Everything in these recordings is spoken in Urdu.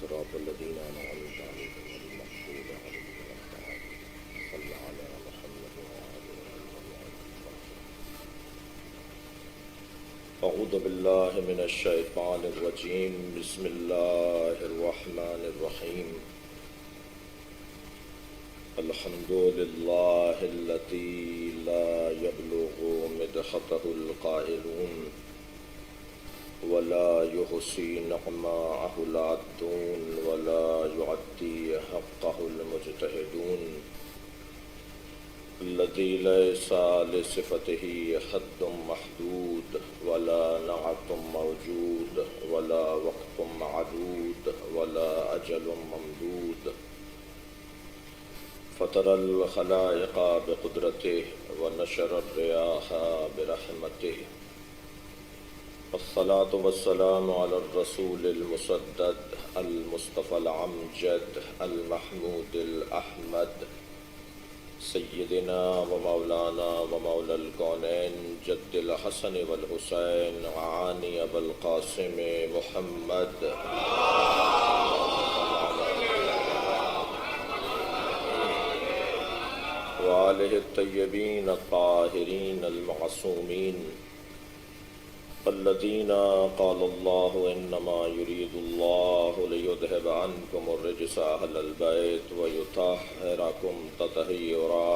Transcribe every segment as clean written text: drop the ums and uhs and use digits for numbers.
صراط الذين أنعمت عليهم غير المغضوب عليهم ولا الضالين. صل على محمد وعلى آل محمد. أعوذ بالله من الشيطان الرجيم. بسم الله الرحمن الرحيم. الحمد لله الذي لا يبلغ مدحته القائلون ولا يحصي نعماءه العادون ولا يعدي حقه المجتهدون الذي ليس لصفته حد محدود ولا نعت موجود ولا وقت معدود ولا أجل ممدود فطر الخلائق بقدرته ونشر الرياح برحمته والصلاة والسلام على الرسول المسدد المصطفى العمجد المحمود الأحمد سيدنا ومولانا ومولى الكونين جد الحسن والحسين عاني أبا القاسم محمد وآله الطيبين الطاهرين المعصومين الذين قال الله إنما يريد الله ليذهب عنكم الرجس أهل البيت ويطهركم تطهيرا.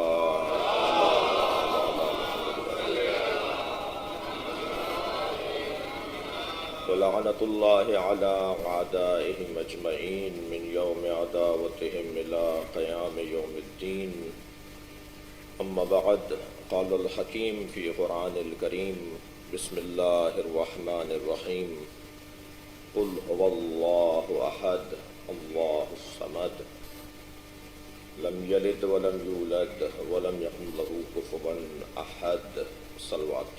ولعنة الله على أعدائهم أجمعين من يوم عداوتهم إلى قيام يوم الدين. أما بعد، قال الحكيم في قرآن الكريم: بسم الله الرحمن الرحيم. قل هو الله أحد الله الصمد لم يلد ولم يولد ولم يكن له كفوا أحد. صلوات.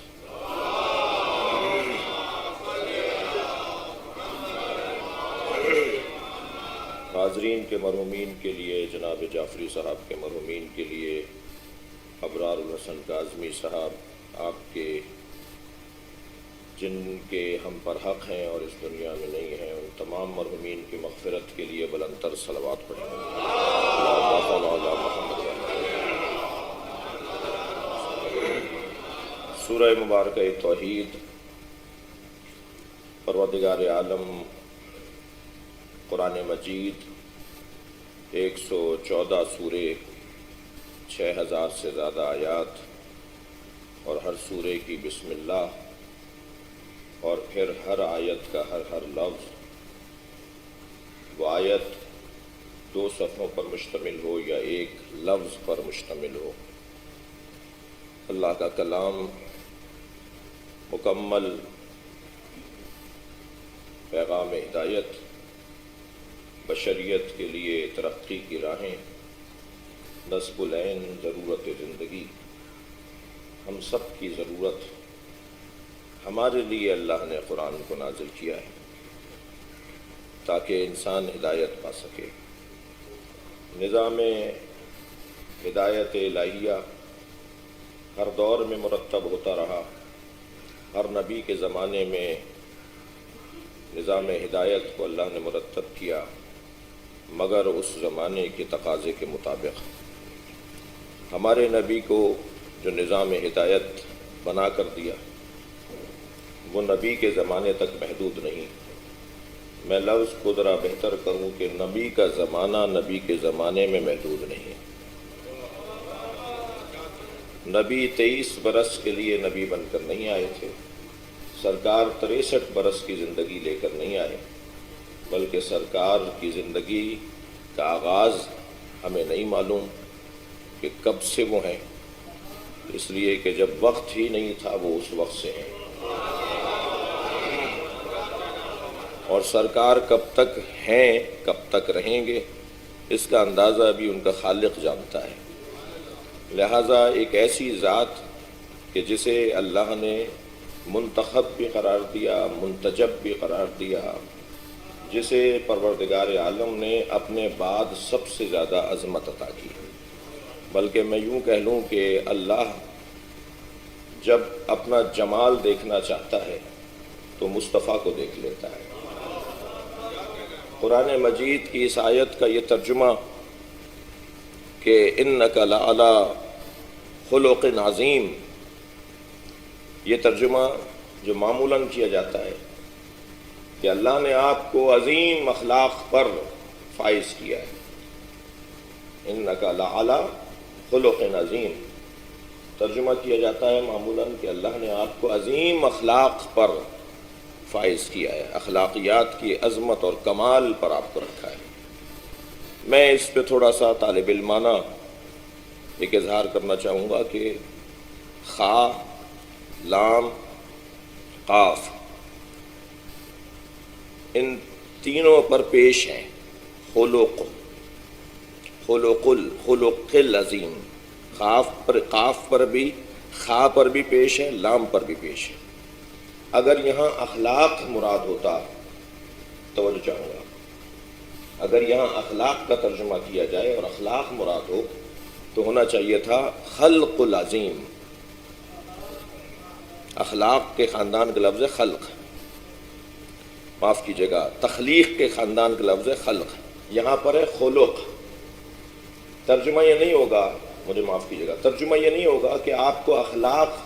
حاضرین کے مرحومین کے لیے، جناب جعفری صاحب کے مرحومین کے لیے، ابرار الحسن کاظمی صاحب آپ کے جن کے ہم پر حق ہیں اور اس دنیا میں نہیں ہیں، ان تمام مرحومین کی مغفرت کے لیے بلند تر صلوات پڑھیں. سورہ مبارکہ توحید. پروردگار عالم قرآن مجید 114 سورے، 6000 سے زیادہ آیات، اور ہر سورے کی بسم اللہ، اور پھر ہر آیت کا ہر لفظ، وہ آیت 2 صفحوں پر مشتمل ہو یا ایک لفظ پر مشتمل ہو، اللہ کا کلام مکمل پیغام ہدایت، بشریت کے لیے ترقی کی راہیں، نصب العین، ضرورت زندگی، ہم سب کی ضرورت. ہمارے لیے اللہ نے قرآن کو نازل کیا ہے تاکہ انسان ہدایت پا سکے. نظام ہدایت الہیہ ہر دور میں مرتب ہوتا رہا. ہر نبی کے زمانے میں نظام ہدایت کو اللہ نے مرتب کیا، مگر اس زمانے کے تقاضے کے مطابق. ہمارے نبی کو جو نظام ہدایت بنا کر دیا، وہ نبی کے زمانے تک محدود نہیں. میں لفظ کو ذرا بہتر کروں کہ نبی کا زمانہ نبی کے زمانے میں محدود نہیں. نبی 23 برس کے لیے نبی بن کر نہیں آئے تھے. سرکار 63 برس کی زندگی لے کر نہیں آئے، بلکہ سرکار کی زندگی کا آغاز ہمیں نہیں معلوم کہ کب سے وہ ہیں، اس لیے کہ جب وقت ہی نہیں تھا وہ اس وقت سے ہیں. اور سرکار کب تک ہیں، کب تک رہیں گے، اس کا اندازہ بھی ان کا خالق جانتا ہے. لہٰذا ایک ایسی ذات کہ جسے اللہ نے منتخب بھی قرار دیا، منتجب بھی قرار دیا، جسے پروردگار عالم نے اپنے بعد سب سے زیادہ عظمت عطا کی. بلکہ میں یوں کہہ لوں کہ اللہ جب اپنا جمال دیکھنا چاہتا ہے تو مصطفیٰ کو دیکھ لیتا ہے. قرآن مجید کی اس آیت کا یہ ترجمہ کہ انک لعلی خلق عظیم، یہ ترجمہ جو معمولاً کیا جاتا ہے کہ اللہ نے آپ کو عظیم اخلاق پر فائز کیا ہے، انک لعلی خلق عظیم، ترجمہ کیا جاتا ہے معمولاً کہ اللہ نے آپ کو عظیم اخلاق پر فائز کیا ہے، اخلاقیات کی عظمت اور کمال پر آپ کو رکھا ہے۔ میں اس پہ تھوڑا سا طالب علمانہ ایک اظہار کرنا چاہوں گا کہ خا، لام، قاف ان تینوں پر پیش ہیں خلق، خلق العظیم، قاف پر بھی، خا پر بھی پیش ہے، لام پر بھی پیش ہے۔ اگر یہاں اخلاق مراد ہوتا، توجہ چاہوں گا، اگر یہاں اخلاق کا ترجمہ کیا جائے اور اخلاق مراد ہو تو ہونا چاہیے تھا خلق العظیم۔ اخلاق کے خاندان کا لفظ ہے خلق، معاف کیجیے گا، تخلیق کے خاندان کا لفظ ہے خلق، یہاں پر ہے خلق۔ ترجمہ یہ نہیں ہوگا، مجھے معاف کیجیے گا، ترجمہ یہ نہیں ہوگا کہ آپ کو اخلاق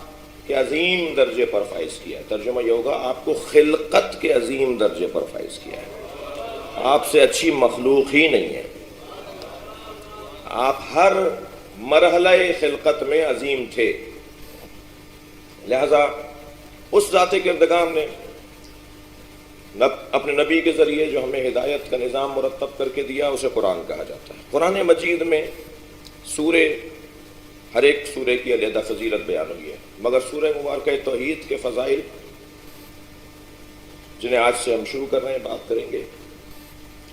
کے عظیم درجے پر فائز کیا ہے، ترجمہ یہ ہوگا آپ کو خلقت کے عظیم درجے پر فائز کیا ہے۔ آپ سے اچھی مخلوق ہی نہیں ہے، آپ ہر مرحلہ خلقت میں عظیم تھے، لہذا اس ذات کردگار نے اپنے نبی کے ذریعے جو ہمیں ہدایت کا نظام مرتب کر کے دیا اسے قرآن کہا جاتا ہے۔ قرآن مجید میں سورے، ہر ایک سورے کی علیحدہ فضیلت بیان ہوئی ہے، مگر سورہ مبارکہ توحید کے فضائل جنہیں آج سے ہم شروع کر رہے ہیں، بات کریں گے،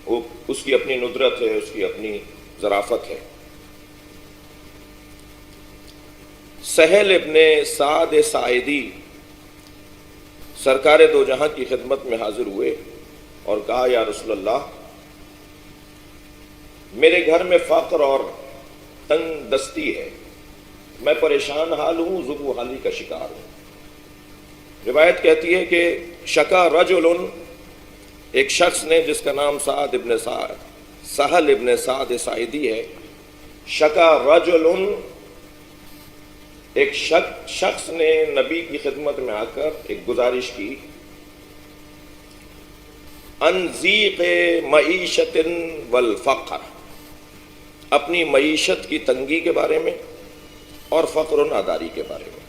وہ اس کی اپنی ندرت ہے، اس کی اپنی ظرافت ہے۔ سہل ابن سعد ساعدی سرکار دو جہاں کی خدمت میں حاضر ہوئے اور کہا یا رسول اللہ، میرے گھر میں فقر اور تنگ دستی ہے، میں پریشان حال ہوں، ذبو حالی کا شکار ہوں۔ روایت کہتی ہے کہ شکا رجل، ایک شخص نے جس کا نام سہل ابن سعد ساعدی ہے، شکا رجل، ایک شخص نے نبی کی خدمت میں آ کر ایک گزارش کی، ان ضیق معیشت والفقر، اپنی معیشت کی تنگی کے بارے میں اور فقر و ناداری کے بارے میں۔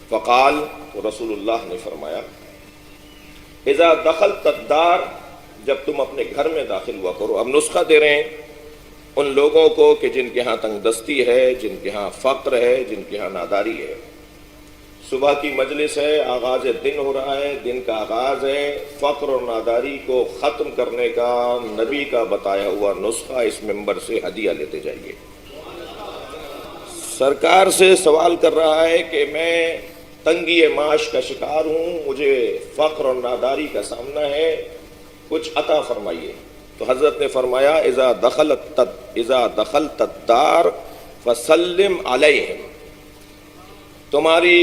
فقال، تو رسول اللہ نے فرمایا، اذا دخلت الدار، جب تم اپنے گھر میں داخل ہوا کرو۔ اب نسخہ دے رہے ہیں ان لوگوں کو کہ جن کے ہاں تنگ دستی ہے، جن کے ہاں فقر ہے، جن کے ہاں ناداری ہے۔ صبح کی مجلس ہے، آغاز دن ہو رہا ہے، دن کا آغاز ہے، فقر اور ناداری کو ختم کرنے کا نبی کا بتایا ہوا نسخہ اس منبر سے ہدیہ لیتے جائیے۔ سرکار سے سوال کر رہا ہے کہ میں تنگی معاش کا شکار ہوں، مجھے فقر اور ناداری کا سامنا ہے، کچھ عطا فرمائیے۔ تو حضرت نے فرمایا اذا دخلت الدار فسلم علیہم، تمہاری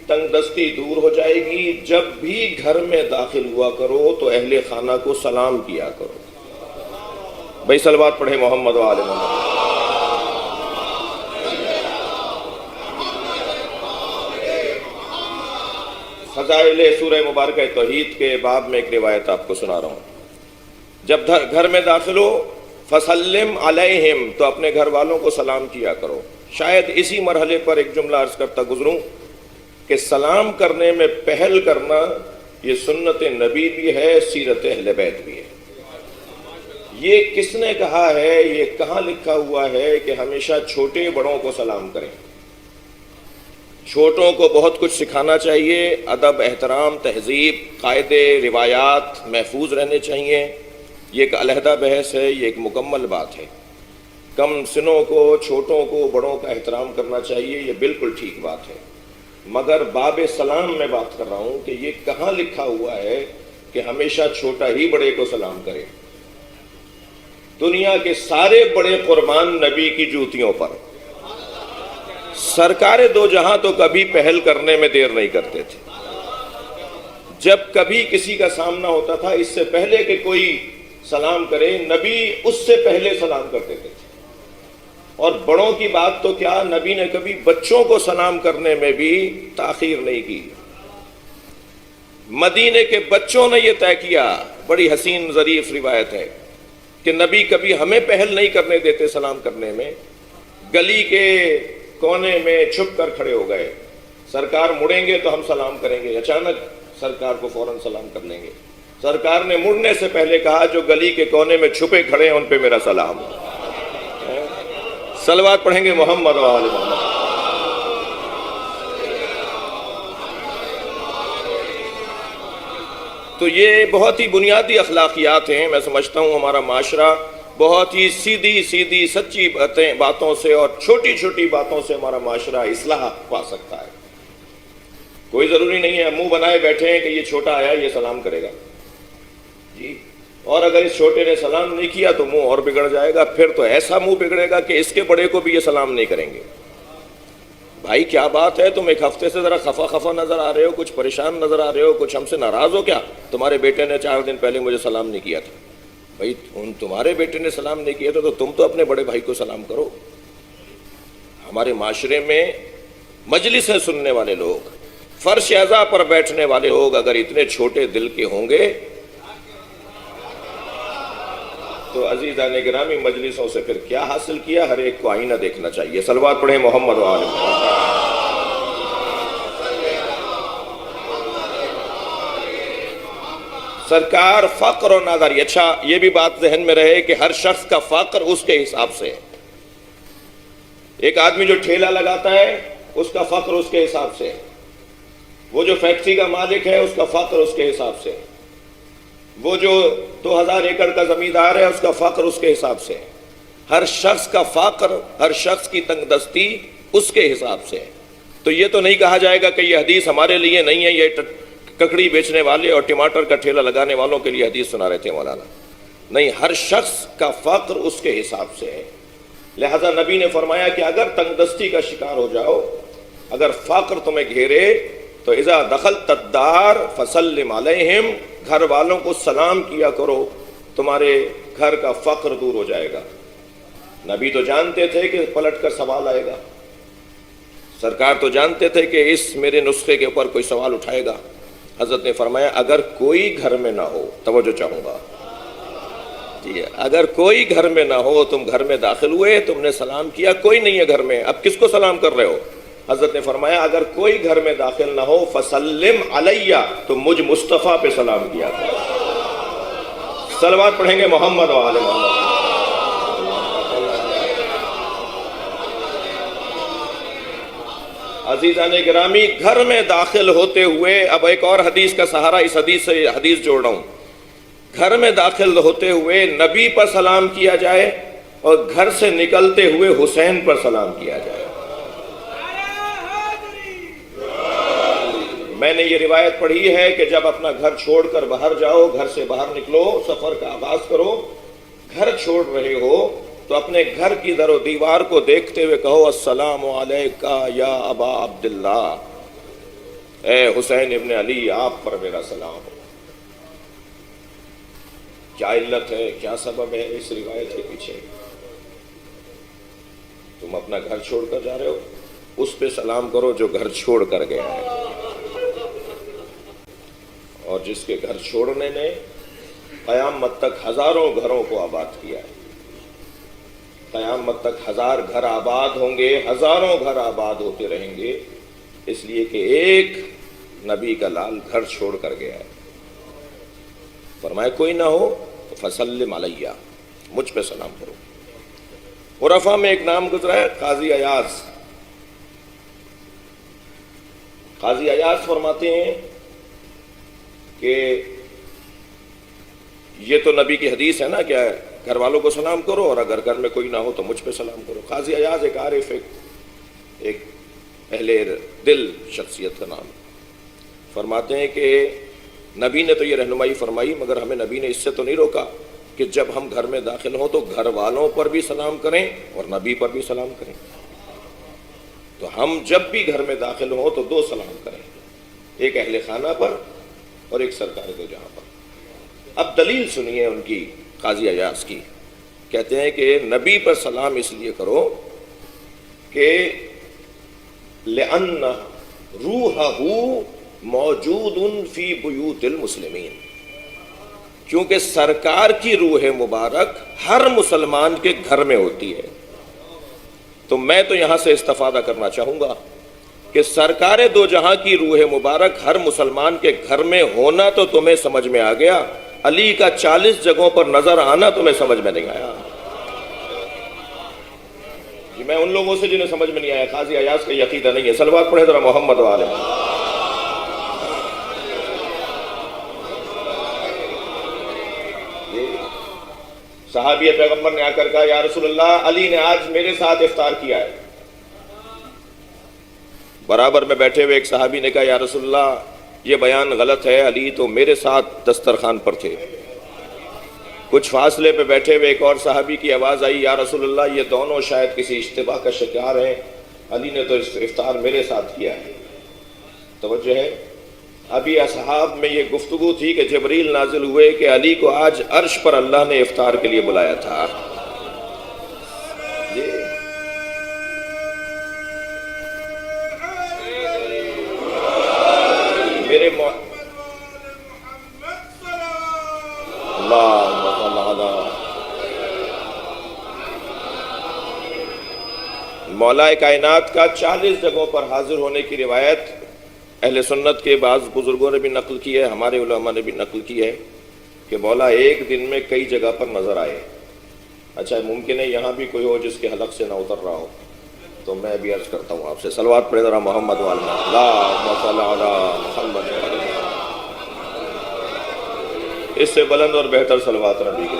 تنگ دستی دور ہو جائے گی جب بھی گھر میں داخل ہوا کرو تو اہل خانہ کو سلام کیا کرو۔ بھائی صلوات پڑھے محمد و آل محمد۔ فضائل سورہ مبارکہ توحید کے باب میں ایک روایت آپ کو سنا رہا ہوں۔ جب گھر میں داخل ہو فسلم علیہم، تو اپنے گھر والوں کو سلام کیا کرو۔ شاید اسی مرحلے پر ایک جملہ عرض کرتا گزروں کہ سلام کرنے میں پہل کرنا یہ سنت نبی بھی ہے، سیرت اہل بیت بھی ہے۔ یہ کس نے کہا ہے، یہ کہاں لکھا ہوا ہے کہ ہمیشہ چھوٹے بڑوں کو سلام کریں؟ چھوٹوں کو بہت کچھ سکھانا چاہیے، ادب، احترام، تہذیب، قاعدے، روایات محفوظ رہنے چاہیے، یہ ایک علیحدہ بحث ہے، یہ ایک مکمل بات ہے۔ کم سنوں کو، چھوٹوں کو، بڑوں کا احترام کرنا چاہیے، یہ بالکل ٹھیک بات ہے، مگر باب سلام میں بات کر رہا ہوں کہ یہ کہاں لکھا ہوا ہے کہ ہمیشہ چھوٹا ہی بڑے کو سلام کرے؟ دنیا کے سارے بڑے قربان نبی کی جوتیوں پر، سرکار دو جہاں تو کبھی پہل کرنے میں دیر نہیں کرتے تھے۔ جب کبھی کسی کا سامنا ہوتا تھا، اس سے پہلے کہ کوئی سلام کرے، نبی اس سے پہلے سلام کر دیتے تھے۔ اور بڑوں کی بات تو کیا، نبی نے کبھی بچوں کو سلام کرنے میں بھی تاخیر نہیں کی۔ مدینے کے بچوں نے یہ طے کیا، بڑی حسین ظریف روایت ہے کہ نبی کبھی ہمیں پہل نہیں کرنے دیتے سلام کرنے میں، گلی کے کونے میں چھپ کر کھڑے ہو گئے، سرکار مڑیں گے تو ہم سلام کریں گے، اچانک سرکار کو فوراً سلام کر لیں گے۔ سرکار نے مڑنے سے پہلے کہا جو گلی کے کونے میں چھپے کھڑے ہیں ان پہ میرا سلام۔ صلوات پڑھیں گے محمد و آل محمد۔ تو یہ بہت ہی بنیادی اخلاقیات ہیں۔ میں سمجھتا ہوں ہمارا معاشرہ بہت ہی سیدھی سیدھی سچی باتوں سے اور چھوٹی چھوٹی باتوں سے ہمارا معاشرہ اصلاح پا سکتا ہے۔ کوئی ضروری نہیں ہے منہ بنائے بیٹھے ہیں کہ یہ چھوٹا آیا یہ سلام کرے گا جی، اور اگر اس چھوٹے نے سلام نہیں کیا تو منہ اور بگڑ جائے گا، پھر تو ایسا منہ بگڑے گا کہ اس کے بڑے کو بھی یہ سلام نہیں کریں گے۔ بھائی کیا بات ہے، تم ایک ہفتے سے ذرا خفا نظر آ رہے ہو، کچھ پریشان نظر آ رہے ہو، کچھ ہم سے ناراض ہو کیا؟ تمہارے بیٹے نے 4 دن پہلے مجھے سلام نہیں کیا تھا۔ بھائی تمہارے بیٹے نے سلام نہیں کیا تھا تو تم تو اپنے بڑے بھائی کو سلام کرو۔ ہمارے معاشرے میں مجلسیں سننے والے لوگ، فرش اعضاء پر بیٹھنے والے لوگ اگر اتنے چھوٹے دل کے ہوں گے تو عزیزان گرامی مجلسوں سے پھر کیا حاصل کیا؟ ہر ایک کو آئینہ دیکھنا چاہیے۔ صلوات پڑھیں محمد و آل محمد۔ سرکار فقر و ناداری، اچھا یہ بھی بات ذہن میں رہے کہ ہر شخص کا فقر اس کے حساب سے ہے۔ ایک آدمی جو ٹھیلا لگاتا ہے اس کا فقر اس کے حساب سے، وہ جو فیکٹری کا مالک ہے اس کا فقر اس کے حساب سے، وہ جو 2000 ایکڑ کا زمیندار ہے اس کا فقر اس کے حساب سے۔ ہر شخص کا فقر، ہر شخص کی تنگ دستی اس کے حساب سے۔ تو یہ تو نہیں کہا جائے گا کہ یہ حدیث ہمارے لیے نہیں ہے، یہ ککڑی بیچنے والے اور ٹماٹر کا ٹھیلا لگانے والوں کے لیے حدیث سنا رہے تھے مولانا۔ نہیں، ہر شخص کا فقر اس کے حساب سے ہے۔ لہذا نبی نے فرمایا کہ اگر تنگ دستی کا شکار ہو جاؤ، اگر فقر تمہیں گھیرے تو اذا دخلت الدار فسلم علیہم، گھر والوں کو سلام کیا کرو، تمہارے گھر کا فقر دور ہو جائے گا۔ نبی تو جانتے تھے کہ پلٹ کر سوال آئے گا، سرکار تو جانتے تھے کہ اس میرے نسخے کے اوپر کوئی سوال اٹھائے گا۔ حضرت نے فرمایا اگر کوئی گھر میں نہ ہو، توجہ چاہوں گا جی، اگر کوئی گھر میں نہ ہو، تم گھر میں داخل ہوئے، تم نے سلام کیا، کوئی نہیں ہے گھر میں، اب کس کو سلام کر رہے ہو؟ حضرت نے فرمایا اگر کوئی گھر میں داخل نہ ہو فسلم علیہ، تو مجھ مصطفیٰ پہ سلام کیا کرو۔ صلوات پڑھیں گے محمد و آل محمد۔ عزیزان گرامی، گھر میں داخل ہوتے ہوئے اب ایک اور حدیث کا سہارا اس حدیث سے حدیث جوڑ رہا ہوں۔ گھر میں داخل ہوتے ہوئے نبی پر سلام کیا جائے اور گھر سے نکلتے ہوئے حسین پر سلام کیا جائے۔ میں نے یہ روایت پڑھی ہے کہ جب اپنا گھر چھوڑ کر باہر جاؤ، گھر سے باہر نکلو، سفر کا آغاز کرو، گھر چھوڑ رہے ہو تو اپنے گھر کی در و دیوار کو دیکھتے ہوئے کہو السلام علیکہ یا ابا عبداللہ، اے حسین ابن علی، آپ پر میرا سلام ہو۔ کیا علت ہے، کیا سبب ہے اس روایت کے پیچھے؟ تم اپنا گھر چھوڑ کر جا رہے ہو، اس پہ سلام کرو جو گھر چھوڑ کر گیا ہے، اور جس کے گھر چھوڑنے نے قیامت تک ہزاروں گھروں کو آباد کیا ہے۔ قیامت تک 1000 گھر آباد ہوں گے، ہزاروں گھر آباد ہوتے رہیں گے، اس لیے کہ ایک نبی کا لال گھر چھوڑ کر گیا ہے۔ فرمایا کوئی نہ ہو تو فسلم علیہ، مجھ پہ سلام کرو۔ عرفاء میں ایک نام گزرا ہے قاضی ایاز۔ قاضی ایاز فرماتے ہیں کہ یہ تو نبی کی حدیث ہے نا، کیا ہے، گھر والوں کو سلام کرو اور اگر گھر میں کوئی نہ ہو تو مجھ پہ سلام کرو۔ قاضی ایاز ایک عارف، ایک اہل دل شخصیت کا نام، فرماتے ہیں کہ نبی نے تو یہ رہنمائی فرمائی، مگر ہمیں نبی نے اس سے تو نہیں روکا کہ جب ہم گھر میں داخل ہوں تو گھر والوں پر بھی سلام کریں اور نبی پر بھی سلام کریں۔ تو ہم جب بھی گھر میں داخل ہوں تو 2 سلام کریں، ایک اہل خانہ پر اور ایک سرکار دو جہاں پر۔ اب دلیل سنیے ان کی قاضی ایاز کی، کہتے ہیں کہ نبی پر سلام اس لیے کرو کہ لأن روحہ موجود فی بیوت المسلمین، کیونکہ سرکار کی روح مبارک ہر مسلمان کے گھر میں ہوتی ہے۔ تو میں تو یہاں سے استفادہ کرنا چاہوں گا کہ سرکار دو جہاں کی روح مبارک ہر مسلمان کے گھر میں ہونا تو تمہیں سمجھ میں آ گیا، علی کا 40 جگہوں پر نظر آنا تمہیں سمجھ میں نہیں آیا۔ جی میں ان لوگوں سے جنہیں سمجھ میں نہیں آیا، قاضی ایاز کا یہ عقیدہ نہیں ہے۔ صلوات پڑھیں ذرا محمد والے۔ صحابی پیغمبر نے آ کر کہا یا رسول اللہ، علی نے آج میرے ساتھ افطار کیا ہے۔ برابر میں بیٹھے ہوئے ایک صحابی نے کہا یا رسول اللہ یہ بیان غلط ہے، علی تو میرے ساتھ دسترخوان پر تھے۔ کچھ فاصلے پہ بیٹھے ہوئے ایک اور صحابی کی آواز آئی یا رسول اللہ یہ دونوں شاید کسی اشتباہ کا شکار ہیں، علی نے تو افطار میرے ساتھ کیا ہے۔ توجہ ہے، ابھی اصحاب میں یہ گفتگو تھی کہ جبریل نازل ہوئے کہ علی کو آج عرش پر اللہ نے افطار کے لیے بلایا تھا۔ میرے مولا کائنات کا 40 جگہوں پر حاضر ہونے کی روایت اہل سنت کے بعض بزرگوں نے بھی نقل کی ہے، ہمارے علماء نے بھی نقل کی ہے کہ مولا ایک دن میں کئی جگہ پر نظر آئے۔ اچھا ممکن ہے یہاں بھی کوئی ہو جس کے حلق سے نہ اتر رہا ہو، تو میں بھی عرض کرتا ہوں آپ سے صلوات پڑھیں ذرا محمد والنا، اللہم صل علی محمد۔ اس سے بلند اور بہتر صلوات نبی کی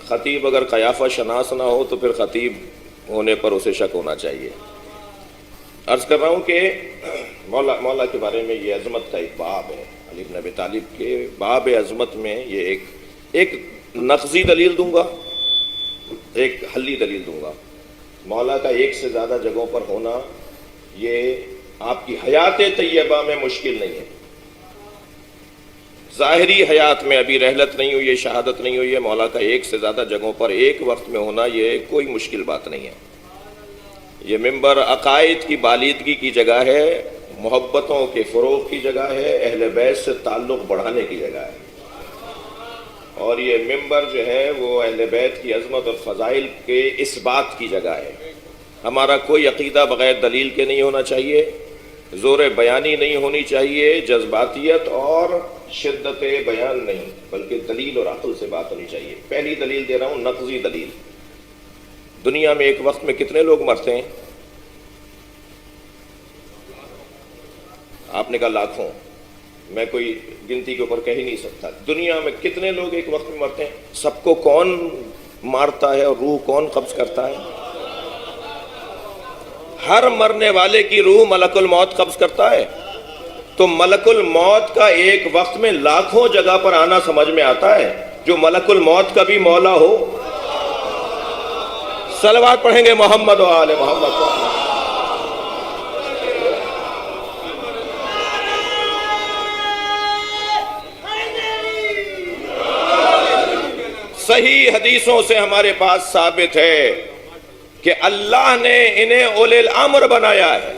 خطیب اگر قیافہ شناس نہ ہو تو پھر خطیب ہونے پر اسے شک ہونا چاہیے۔ عرض کر رہا ہوں کہ مولا کے بارے میں یہ عظمت کا ایک باب ہے، علی بن ابی طالب کے باب عظمت میں یہ ایک نقضی دلیل دوں گا، ایک حلی دلیل دوں گا۔ مولا کا ایک سے زیادہ جگہوں پر ہونا یہ آپ کی حیات طیبہ میں مشکل نہیں ہے، ظاہری حیات میں ابھی رحلت نہیں ہوئی ہے، شہادت نہیں ہوئی ہے، مولا کا ایک سے زیادہ جگہوں پر ایک وقت میں ہونا یہ کوئی مشکل بات نہیں ہے۔ یہ منبر عقائد کی بالیدگی کی جگہ ہے، محبتوں کے فروغ کی جگہ ہے، اہل بیت سے تعلق بڑھانے کی جگہ ہے، اور یہ منبر جو ہے وہ اہل بیت کی عظمت اور فضائل کے اس بات کی جگہ ہے۔ ہمارا کوئی عقیدہ بغیر دلیل کے نہیں ہونا چاہیے، زور بیانی نہیں ہونی چاہیے، جذباتیت اور شدت بیان نہیں، بلکہ دلیل اور عقل سے بات ہونی چاہیے۔ پہلی دلیل دے رہا ہوں، نقضی دلیل۔ دنیا میں ایک وقت میں کتنے لوگ مرتے ہیں؟ آپ نے کہا لاکھوں، میں کوئی گنتی کے اوپر کہہ ہی نہیں سکتا۔ دنیا میں کتنے لوگ ایک وقت میں مرتے ہیں؟ سب کو کون مارتا ہے اور روح کون قبض کرتا ہے؟ ہر مرنے والے کی روح ملک الموت قبض کرتا ہے۔ تو ملک الموت کا ایک وقت میں لاکھوں جگہ پر آنا سمجھ میں آتا ہے، جو ملک الموت کا بھی مولا ہو۔ صلوات پڑھیں گے محمد و آل محمد۔ صحیح حدیثوں سے ہمارے پاس ثابت ہے کہ اللہ نے انہیں اولی الامر بنایا ہے۔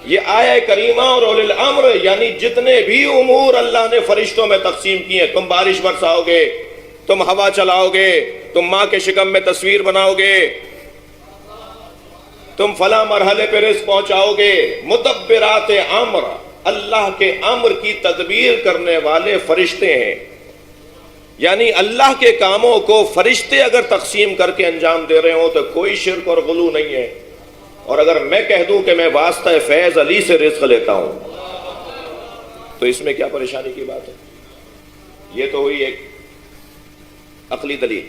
یہ آیہ کریمہ اور اولی الامر یعنی جتنے بھی امور اللہ نے فرشتوں میں تقسیم کیے، تم بارش برساؤ گے، تم ہوا چلاؤ گے، تم ماں کے شکم میں تصویر بناؤ گے، تم فلاں مرحلے پہ رزق پہنچاؤ گے، مدبرات امر، اللہ کے امر کی تدبیر کرنے والے فرشتے ہیں۔ یعنی اللہ کے کاموں کو فرشتے اگر تقسیم کر کے انجام دے رہے ہوں تو کوئی شرک اور غلو نہیں ہے۔ اور اگر میں کہہ دوں کہ میں واسطہ فیض علی سے رزق لیتا ہوں تو اس میں کیا پریشانی کی بات ہے؟ یہ تو ہوئی ایک عقلی دلیل۔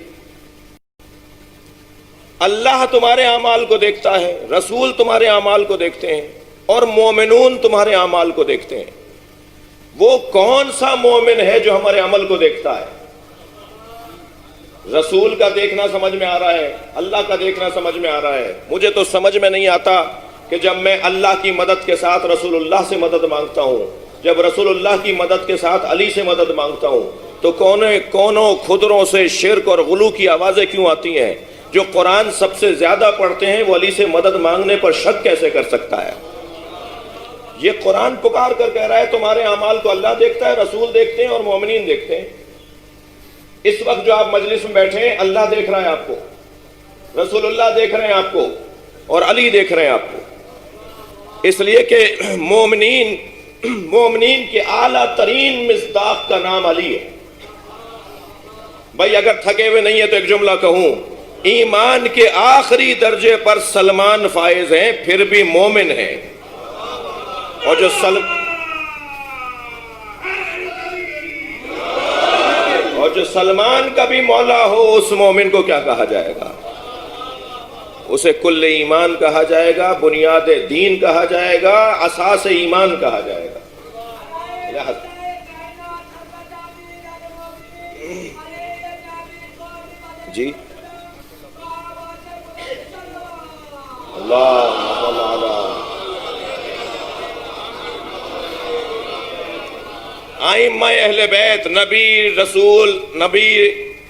اللہ تمہارے اعمال کو دیکھتا ہے، رسول تمہارے اعمال کو دیکھتے ہیں، اور مومنون تمہارے اعمال کو دیکھتے ہیں۔ وہ کون سا مومن ہے جو ہمارے عمل کو دیکھتا ہے؟ رسول کا دیکھنا سمجھ میں آ رہا ہے، اللہ کا دیکھنا سمجھ میں آ رہا ہے۔ مجھے تو سمجھ میں نہیں آتا کہ جب میں اللہ کی مدد کے ساتھ رسول اللہ سے مدد مانگتا ہوں، جب رسول اللہ کی مدد کے ساتھ علی سے مدد مانگتا ہوں، تو کونوں خدروں سے شرک اور غلو کی آوازیں کیوں آتی ہیں؟ جو قرآن سب سے زیادہ پڑھتے ہیں وہ علی سے مدد مانگنے پر شک کیسے کر سکتا ہے؟ یہ قرآن پکار کر کہہ رہا ہے تمہارے اعمال کو اللہ دیکھتا ہے، رسول دیکھتے ہیں اور مومنین دیکھتے ہیں۔ اس وقت جو آپ مجلس میں بیٹھے ہیں، اللہ دیکھ رہا ہے آپ کو، رسول اللہ دیکھ رہے ہیں آپ کو، اور علی دیکھ رہے ہیں آپ کو، اس لیے کہ مومنین کے اعلیٰ ترین مصداق کا نام علی ہے۔ بھائی اگر تھکے ہوئے نہیں ہے تو ایک جملہ کہوں، ایمان کے آخری درجے پر سلمان فائز ہیں، پھر بھی مومن ہیں، اور جو سلمان کا بھی مولا ہو، اس مومن کو کیا کہا جائے گا؟ اسے کل ایمان کہا جائے گا، بنیاد دین کہا جائے گا، اساس ایمان کہا جائے گا۔ جی ائمہ اہل بیت، نبی، رسول، نبی،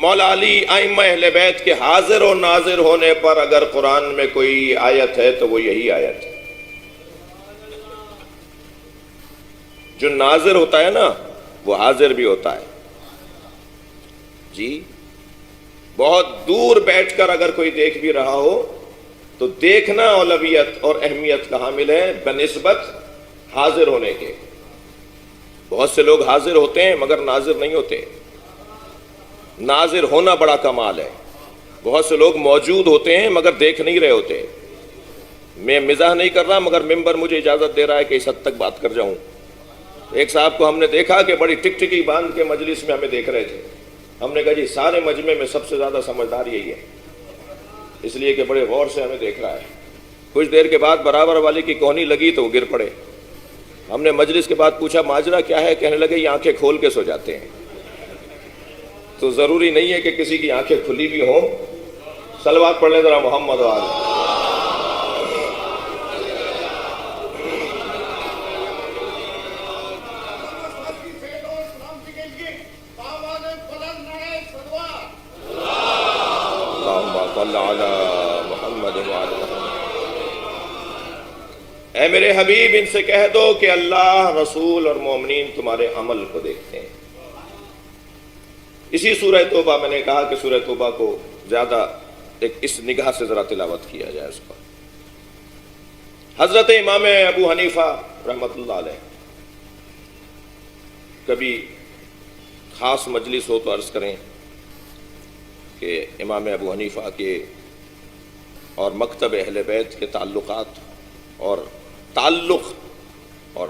مولا علی، ائمہ اہل بیت کے حاضر و ناظر ہونے پر اگر قرآن میں کوئی آیت ہے تو وہ یہی آیت ہے۔ جو ناظر ہوتا ہے نا وہ حاضر بھی ہوتا ہے۔ جی بہت دور بیٹھ کر اگر کوئی دیکھ بھی رہا ہو تو دیکھنا اولویت اور اہمیت کا حامل ہے بنسبت حاضر ہونے کے۔ بہت سے لوگ حاضر ہوتے ہیں مگر ناظر نہیں ہوتے، ناظر ہونا بڑا کمال ہے۔ بہت سے لوگ موجود ہوتے ہیں مگر دیکھ نہیں رہے ہوتے۔ میں مزاح نہیں کر رہا مگر ممبر مجھے اجازت دے رہا ہے کہ اس حد تک بات کر جاؤں۔ ایک صاحب کو ہم نے دیکھا کہ بڑی ٹک ٹکی باندھ کے مجلس میں ہمیں دیکھ رہے تھے۔ ہم نے کہا جی سارے مجمع میں سب سے زیادہ سمجھدار یہی ہے، اس لیے کہ بڑے غور سے ہمیں دیکھ رہا ہے۔ کچھ دیر کے بعد برابر والی کی کونی لگی تو وہ گر پڑے۔ ہم نے مجلس کے بعد پوچھا ماجرا کیا ہے؟ کہنے لگے یہ آنکھیں کھول کے سو جاتے ہیں۔ تو ضروری نہیں ہے کہ کسی کی آنکھیں کھلی بھی ہوں۔ صلوات پڑھ لیں ذرا محمد و آل۔ اے میرے حبیب ان سے کہہ دو کہ اللہ، رسول اور مومنین تمہارے عمل کو دیکھتے ہیں۔ اسی سورہ توبہ میں نے کہا کہ سورہ توبہ کو زیادہ اس نگاہ سے ذرا تلاوت کیا جائے اس پر۔ حضرت امام ابو حنیفہ رحمۃ اللہ علیہ، کبھی خاص مجلس ہو تو عرض کریں کہ امام ابو حنیفہ کے اور مکتب اہل بیت کے تعلقات اور تعلق اور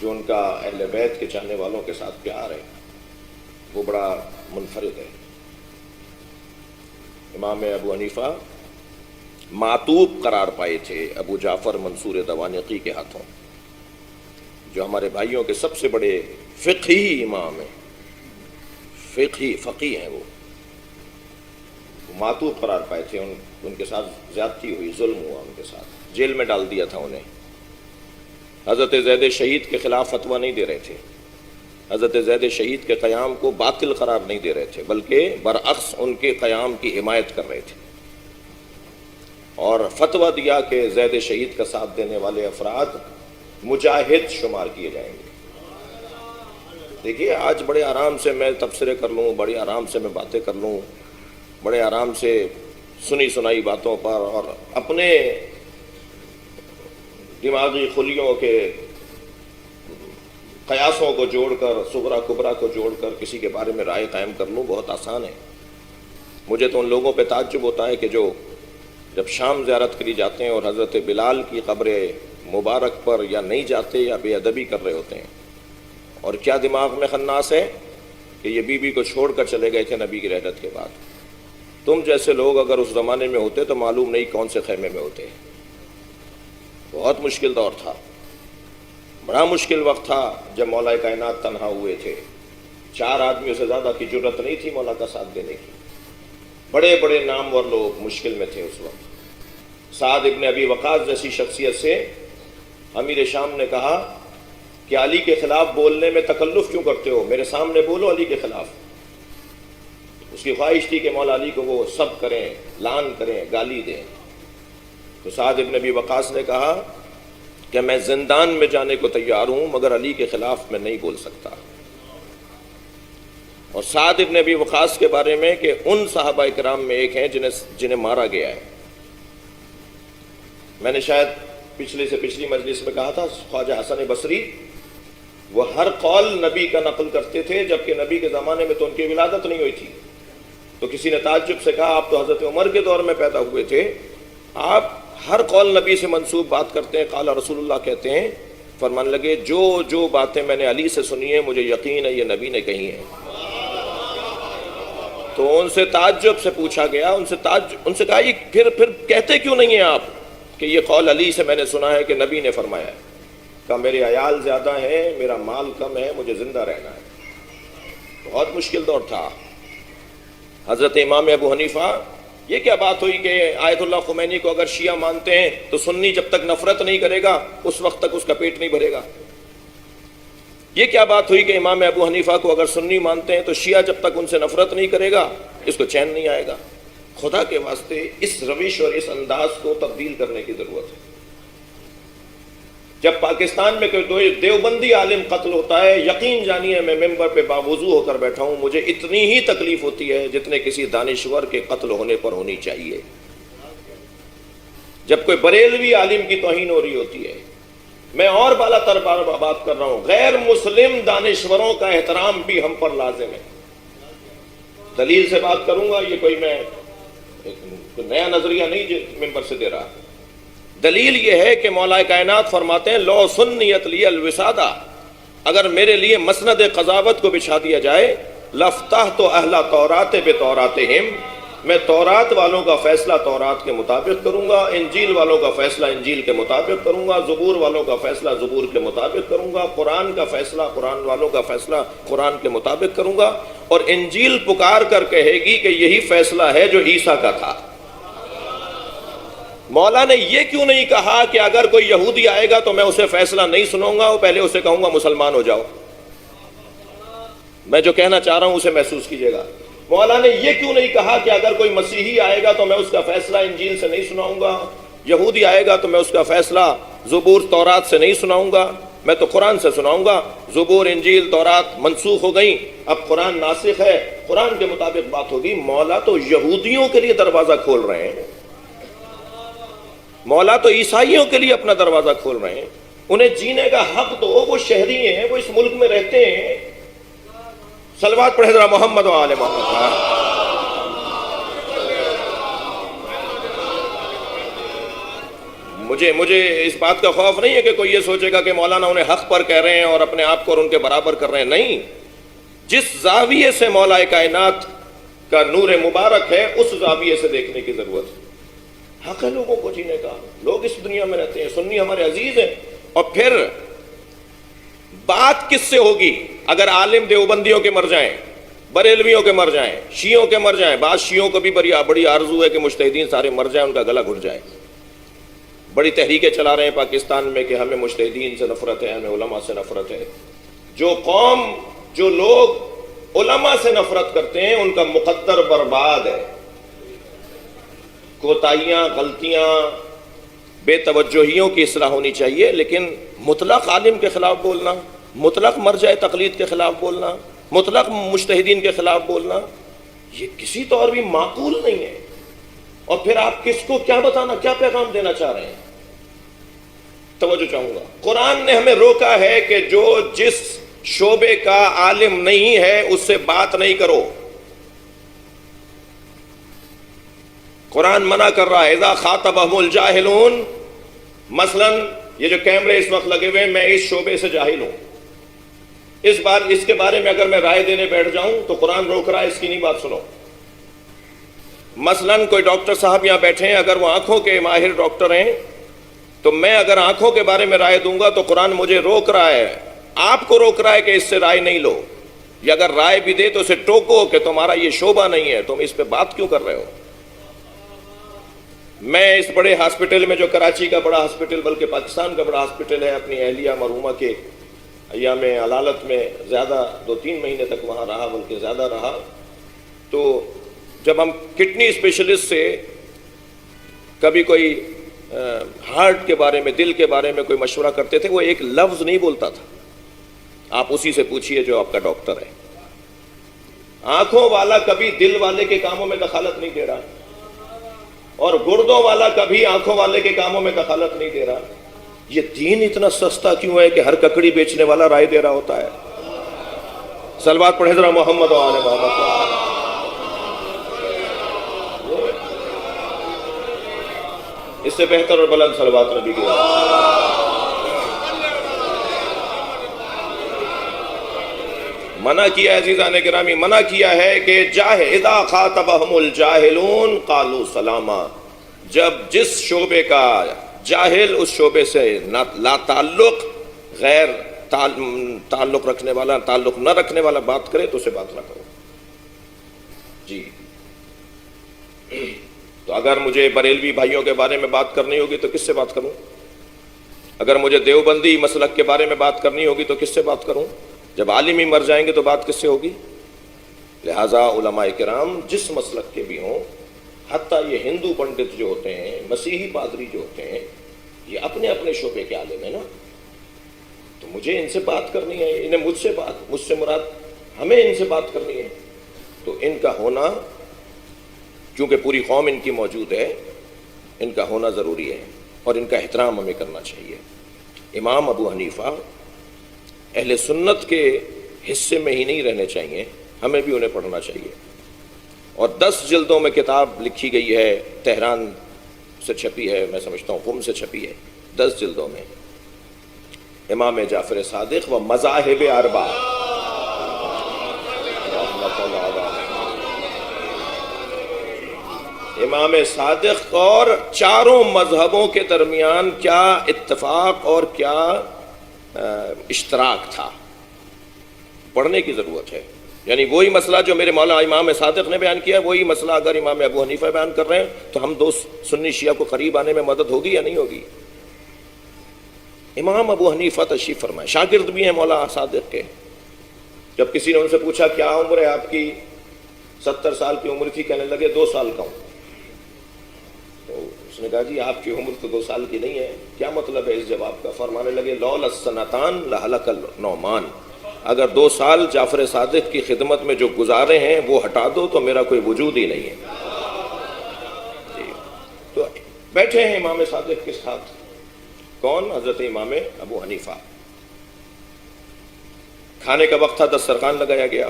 جو ان کا اہل بیت کے چاہنے والوں کے ساتھ پیار ہے وہ بڑا منفرد ہے۔ امام ابو حنیفہ معتوب قرار پائے تھے ابو جعفر منصور دوانقی کے ہاتھوں، جو ہمارے بھائیوں کے سب سے بڑے فقہی امام ہیں، فقی ہیں وہ معتوب قرار پائے تھے۔ ان کے ساتھ زیادتی ہوئی، ظلم ہوا ان کے ساتھ، جیل میں ڈال دیا تھا انہیں۔ حضرت زید شہید کے خلاف فتویٰ نہیں دے رہے تھے، حضرت زید شہید کے قیام کو باطل قرار نہیں دے رہے تھے، بلکہ برعکس ان کے قیام کی حمایت کر رہے تھے، اور فتویٰ دیا کہ زید شہید کا ساتھ دینے والے افراد مجاہد شمار کیے جائیں گے۔ دیکھیے آج بڑے آرام سے میں تبصرے کر لوں، بڑے آرام سے میں باتیں کر لوں، بڑے آرام سے سنی سنائی باتوں پر اور اپنے دماغی خلیوں کے قیاسوں کو جوڑ کر، صغرا کبرا کو جوڑ کر کسی کے بارے میں رائے قائم کر لوں، بہت آسان ہے۔ مجھے تو ان لوگوں پہ تعجب ہوتا ہے کہ جو جب شام زیارت کے لیے جاتے ہیں اور حضرت بلال کی قبر مبارک پر یا نہیں جاتے یا بے ادبی کر رہے ہوتے ہیں، اور کیا دماغ میں خناس ہے کہ یہ بی بی کو چھوڑ کر چلے گئے تھے نبی کی رحلت کے بعد۔ تم جیسے لوگ اگر اس زمانے میں ہوتے تو معلوم نہیں کون سے خیمے میں ہوتے۔ بہت مشکل دور تھا، بڑا مشکل وقت تھا جب مولا کائنات تنہا ہوئے تھے، 4 آدمیوں سے زیادہ کی جرت نہیں تھی مولا کا ساتھ دینے کی۔ بڑے بڑے نامور لوگ مشکل میں تھے اس وقت، سعد ابن ابی وقاص جیسی شخصیت سے امیر شام نے کہا کہ علی کے خلاف بولنے میں تکلف کیوں کرتے ہو، میرے سامنے بولو علی کے خلاف۔ اس کی خواہش تھی کہ مولا علی کو وہ سب کریں، لعن کریں، گالی دیں۔ تو سعد ابن ابی وقاص نے کہا کہ میں زندان میں جانے کو تیار ہوں مگر علی کے خلاف میں نہیں بول سکتا۔ اور سعد ابن ابی وقاص کے بارے میں کہ ان صحابہ کرام میں ایک ہیں جنہیں مارا گیا ہے۔ میں نے شاید پچھلی مجلس میں کہا تھا، خواجہ حسن بصری وہ ہر قول نبی کا نقل کرتے تھے، جبکہ نبی کے زمانے میں تو ان کی ولادت نہیں ہوئی تھی۔ تو کسی نے تعجب سے کہا آپ تو حضرت عمر کے دور میں پیدا ہوئے تھے، آپ ہر قول نبی سے منسوب بات کرتے ہیں، قال رسول اللہ کہتے ہیں۔ فرمان لگے جو باتیں میں نے علی سے سنی ہیں مجھے یقین ہے یہ نبی نے کہی ہیں۔ تو ان سے تعجب سے پوچھا گیا، ان سے کہا یہ پھر کہتے کیوں نہیں ہیں آپ کہ یہ قول علی سے میں نے سنا ہے کہ نبی نے فرمایا ہے؟ کہا میرے عیال زیادہ ہیں، میرا مال کم ہے، مجھے زندہ رہنا ہے۔ بہت مشکل دور تھا۔ حضرت امام ابو حنیفہ، یہ کیا بات ہوئی کہ آیت اللہ خمینی کو اگر شیعہ مانتے ہیں تو سنی جب تک نفرت نہیں کرے گا اس وقت تک اس کا پیٹ نہیں بھرے گا؟ یہ کیا بات ہوئی کہ امام ابو حنیفہ کو اگر سنی مانتے ہیں تو شیعہ جب تک ان سے نفرت نہیں کرے گا اس کو چین نہیں آئے گا؟ خدا کے واسطے اس روش اور اس انداز کو تبدیل کرنے کی ضرورت ہے۔ جب پاکستان میں کوئی دیوبندی عالم قتل ہوتا ہے، یقین جانیے میں ممبر پہ باوضو ہو کر بیٹھا ہوں، مجھے اتنی ہی تکلیف ہوتی ہے جتنے کسی دانشور کے قتل ہونے پر ہونی چاہیے۔ جب کوئی بریلوی عالم کی توہین ہو رہی ہوتی ہے، میں اور بالا تر بات کر رہا ہوں، غیر مسلم دانشوروں کا احترام بھی ہم پر لازم ہے۔ دلیل سے بات کروں گا، یہ کوئی میں نیا نظریہ نہیں ممبر سے دے رہا۔ دلیل یہ ہے کہ مولا کائنات فرماتے ہیں لو سنیت لی الوسادہ، اگر میرے لیے مسند قضاوت کو بچھا دیا جائے، لفتحت اہل تورات بتوراتہم، میں تورات والوں کا فیصلہ تورات کے مطابق کروں گا، انجیل والوں کا فیصلہ انجیل کے مطابق کروں گا، زبور والوں کا فیصلہ زبور کے مطابق کروں گا، قرآن کا فیصلہ قرآن والوں کا فیصلہ قرآن کے مطابق کروں گا۔ اور انجیل پکار کر کہے گی کہ یہی فیصلہ ہے جو عیسیٰ کا تھا۔ مولا نے یہ کیوں نہیں کہا کہ اگر کوئی یہودی آئے گا تو میں اسے فیصلہ نہیں سناؤں گا، وہ پہلے اسے کہوں گا مسلمان ہو جاؤ؟ میں جو کہنا چاہ رہا ہوں اسے محسوس کیجئے گا۔ مولا نے یہ کیوں نہیں کہا کہ اگر کوئی مسیحی آئے گا تو میں اس کا فیصلہ انجیل سے نہیں سناؤں گا، یہودی آئے گا تو میں اس کا فیصلہ زبور تورات سے نہیں سناؤں گا، میں تو قرآن سے سناؤں گا۔ زبور انجیل تورات منسوخ ہو گئیں، اب قرآن ناسخ ہے، قرآن کے مطابق بات ہوگی۔ مولا تو یہودیوں کے لیے دروازہ کھول رہے ہیں، مولا تو عیسائیوں کے لیے اپنا دروازہ کھول رہے ہیں۔ انہیں جینے کا حق دو، وہ شہری ہیں، وہ اس ملک میں رہتے ہیں۔ صلوات پڑھے ذرا محمد و آل محمد۔ مجھے اس بات کا خوف نہیں ہے کہ کوئی یہ سوچے گا کہ مولانا انہیں حق پر کہہ رہے ہیں اور اپنے آپ کو اور ان کے برابر کر رہے ہیں۔ نہیں، جس زاویے سے مولا کائنات کا نور مبارک ہے اس زاویے سے دیکھنے کی ضرورت ہے۔ حق ہے لوگوں کو جینے کا، لوگ اس دنیا میں رہتے ہیں، سنی ہمارے عزیز ہیں۔ اور پھر بات کس سے ہوگی اگر عالم دیوبندیوں کے مر جائیں، بریلویوں کے مر جائیں، شیعوں کے مر جائیں؟ بعض شیعوں کو بھی بڑی آرزو ہے کہ مجتہدین سارے مر جائیں، ان کا گلا گھٹ جائے۔ بڑی تحریکیں چلا رہے ہیں پاکستان میں کہ ہمیں مجتہدین سے نفرت ہے، ہمیں علماء سے نفرت ہے۔ جو لوگ علماء سے نفرت کرتے ہیں ان کا مقدر برباد ہے۔ کوتاہیاں، غلطیاں، بے توجہیوں کی اصلاح ہونی چاہیے، لیکن مطلق عالم کے خلاف بولنا، مطلق مرجع تقلید کے خلاف بولنا، مطلق مجتہدین کے خلاف بولنا، یہ کسی طور بھی معقول نہیں ہے۔ اور پھر آپ کس کو کیا بتانا، کیا پیغام دینا چاہ رہے ہیں؟ توجہ چاہوں گا، قرآن نے ہمیں روکا ہے کہ جو جس شعبے کا عالم نہیں ہے اس سے بات نہیں کرو۔ قرآن منع کر رہا ہے اذا خاطبہم الجاہلون، مثلا یہ جو کیمرے اس وقت لگے ہوئے ہیں، میں اس شعبے سے جاہل ہوں، اس کے بارے میں اگر میں رائے دینے بیٹھ جاؤں تو قرآن روک رہا ہے اس کی نہیں بات سنو۔ مثلا کوئی ڈاکٹر صاحب یہاں بیٹھے ہیں، اگر وہ آنکھوں کے ماہر ڈاکٹر ہیں تو میں اگر آنکھوں کے بارے میں رائے دوں گا تو قرآن مجھے روک رہا ہے، آپ کو روک رہا ہے کہ اس سے رائے نہیں لو، یا اگر رائے بھی دے تو اسے ٹوکو کہ تمہارا یہ شعبہ نہیں ہے، تم اس پہ بات کیوں کر رہے ہو؟ میں اس بڑے ہاسپٹل میں، جو کراچی کا بڑا ہاسپٹل بلکہ پاکستان کا بڑا ہاسپٹل ہے، اپنی اہلیہ مرحومہ کے ایام علالت میں زیادہ 2-3 مہینے تک وہاں رہا، بلکہ زیادہ رہا. تو جب ہم کڈنی اسپیشلسٹ سے کبھی کوئی ہارٹ کے بارے میں، دل کے بارے میں کوئی مشورہ کرتے تھے، وہ ایک لفظ نہیں بولتا تھا. آپ اسی سے پوچھئے جو آپ کا ڈاکٹر ہے. آنکھوں والا کبھی دل والے کے کاموں میں دخالت نہیں دے رہا، اور گردوں والا کبھی آنکھوں والے کے کاموں میں دخالت نہیں دے رہا. یہ دین اتنا سستا کیوں ہے کہ ہر ککڑی بیچنے والا رائے دے رہا ہوتا ہے؟ صلوات پڑھیں ذرا محمد و آل محمد. اس سے بہتر اور بلند صلوات نبی کی. منع کیا ہے عزیزان گرامی، منع کیا ہے کہ اذا خاطبہم الجاہلون قالوا سلاما. جب جس شعبے کا جاہل اس شعبے سے لا تعلق، غیر تعلق رکھنے والا، تعلق نہ رکھنے والا بات کرے تو اسے بات نہ کرو. جی تو اگر مجھے بریلوی بھائیوں کے بارے میں بات کرنی ہوگی تو کس سے بات کروں؟ اگر مجھے دیوبندی مسلک کے بارے میں بات کرنی ہوگی تو کس سے بات کروں؟ جب عالم ہی مر جائیں گے تو بات کس سے ہوگی؟ لہٰذا علماء کرام جس مسلک کے بھی ہوں، حتیٰ یہ ہندو پنڈت جو ہوتے ہیں، مسیحی پادری جو ہوتے ہیں، یہ اپنے اپنے شعبے کے عالم ہیں نا. تو مجھے ان سے بات کرنی ہے، انہیں مجھ سے مراد ہمیں ان سے بات کرنی ہے. تو ان کا ہونا، کیونکہ پوری قوم ان کی موجود ہے، ان کا ہونا ضروری ہے اور ان کا احترام ہمیں کرنا چاہیے. امام ابو حنیفہ اہل سنت کے حصے میں ہی نہیں رہنے چاہیے، ہمیں بھی انہیں پڑھنا چاہیے. اور 10 جلدوں میں کتاب لکھی گئی ہے، تہران سے چھپی ہے، میں سمجھتا ہوں قم سے چھپی ہے، 10 جلدوں میں. امام جعفر صادق و مذاہب اربع. امام صادق اور چاروں مذہبوں کے درمیان کیا اتفاق اور کیا اشتراک تھا، پڑھنے کی ضرورت ہے. یعنی وہی مسئلہ جو میرے مولا امام صادق نے بیان کیا، وہی مسئلہ اگر امام ابو حنیفہ بیان کر رہے ہیں تو ہم دو سنی شیعہ کو قریب آنے میں مدد ہوگی یا نہیں ہوگی؟ امام ابو حنیفہ تشریف فرمائے، شاگرد بھی ہیں مولا صادق کے. جب کسی نے ان سے پوچھا کیا عمر ہے آپ کی، 70 سال کی عمر تھی، کہنے لگے 2 سال کا ہوں. تو اس نے کہا جی آپ کی عمر تو 2 سال کی نہیں ہے، کیا مطلب ہے اس جواب کا؟ فرمانے لگے لولا السنتان لہلک النعمان. اگر 2 سال جعفر صادق کی خدمت میں جو گزارے ہیں وہ ہٹا دو تو میرا کوئی وجود ہی نہیں ہے. جی تو بیٹھے ہیں امام صادق کے ساتھ، کون؟ حضرت امام ابو حنیفہ. کھانے کا وقت تھا، دسترخوان لگایا گیا.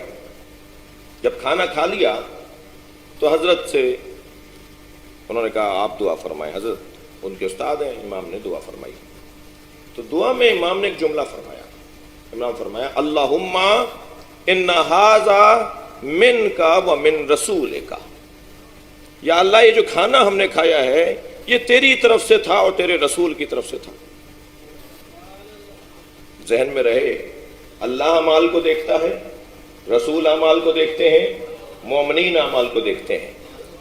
جب کھانا کھا لیا تو حضرت سے انہوں نے کہا آپ دعا فرمائیں. حضرت ان کے استاد ہیں، امام نے دعا فرمائی. تو دعا میں امام نے ایک جملہ فرمایا. امام فرمایا اللہم ان ھذا منک و من رسولک. یا اللہ یہ جو کھانا ہم نے کھایا ہے یہ تیری طرف سے تھا اور تیرے رسول کی طرف سے تھا. ذہن میں رہے، اللہ اعمال کو دیکھتا ہے، رسول اعمال کو دیکھتے ہیں، مومنین اعمال کو دیکھتے ہیں.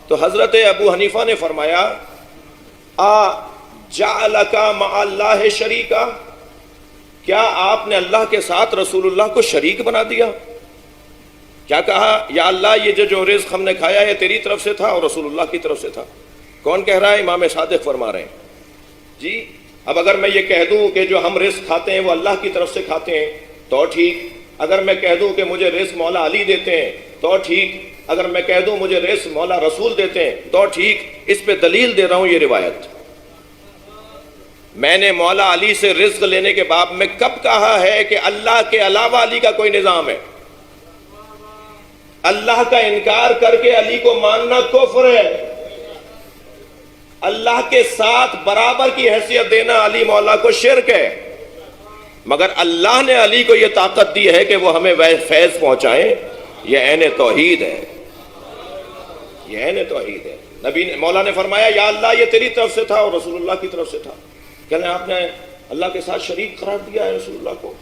تو حضرت ابو حنیفہ نے فرمایا جعلک مع اللہ شریکا، کیا آپ نے اللہ کے ساتھ رسول اللہ کو شریک بنا دیا؟ کیا کہا؟ یا اللہ یہ جو رزق ہم نے کھایا ہے تیری طرف سے تھا اور رسول اللہ کی طرف سے تھا. کون کہہ رہا ہے؟ امام صادق فرما رہے ہیں. جی اب اگر میں یہ کہہ دوں کہ جو ہم رزق کھاتے ہیں وہ اللہ کی طرف سے کھاتے ہیں تو ٹھیک. اگر میں کہہ دوں کہ مجھے رزق مولا علی دیتے ہیں تو ٹھیک. اگر میں کہہ دوں مجھے رزق مولا رسول دیتے ہیں تو ٹھیک. اس پہ دلیل دے رہا ہوں یہ روایت. میں نے مولا علی سے رزق لینے کے باب میں کب کہا ہے کہ اللہ کے علاوہ علی کا کوئی نظام ہے؟ اللہ کا انکار کر کے علی کو ماننا کفر ہے. اللہ کے ساتھ برابر کی حیثیت دینا علی مولا کو شرک ہے. مگر اللہ نے علی کو یہ طاقت دی ہے کہ وہ ہمیں فیض پہنچائیں. یہ عین توحید ہے، یہ عین توحید ہے. نبی مولا نے فرمایا یا اللہ یہ تیری طرف سے تھا اور رسول اللہ کی طرف سے تھا. کہنے آپ نے اللہ کے ساتھ شریک قرار دیا ہے رسول اللہ کو؟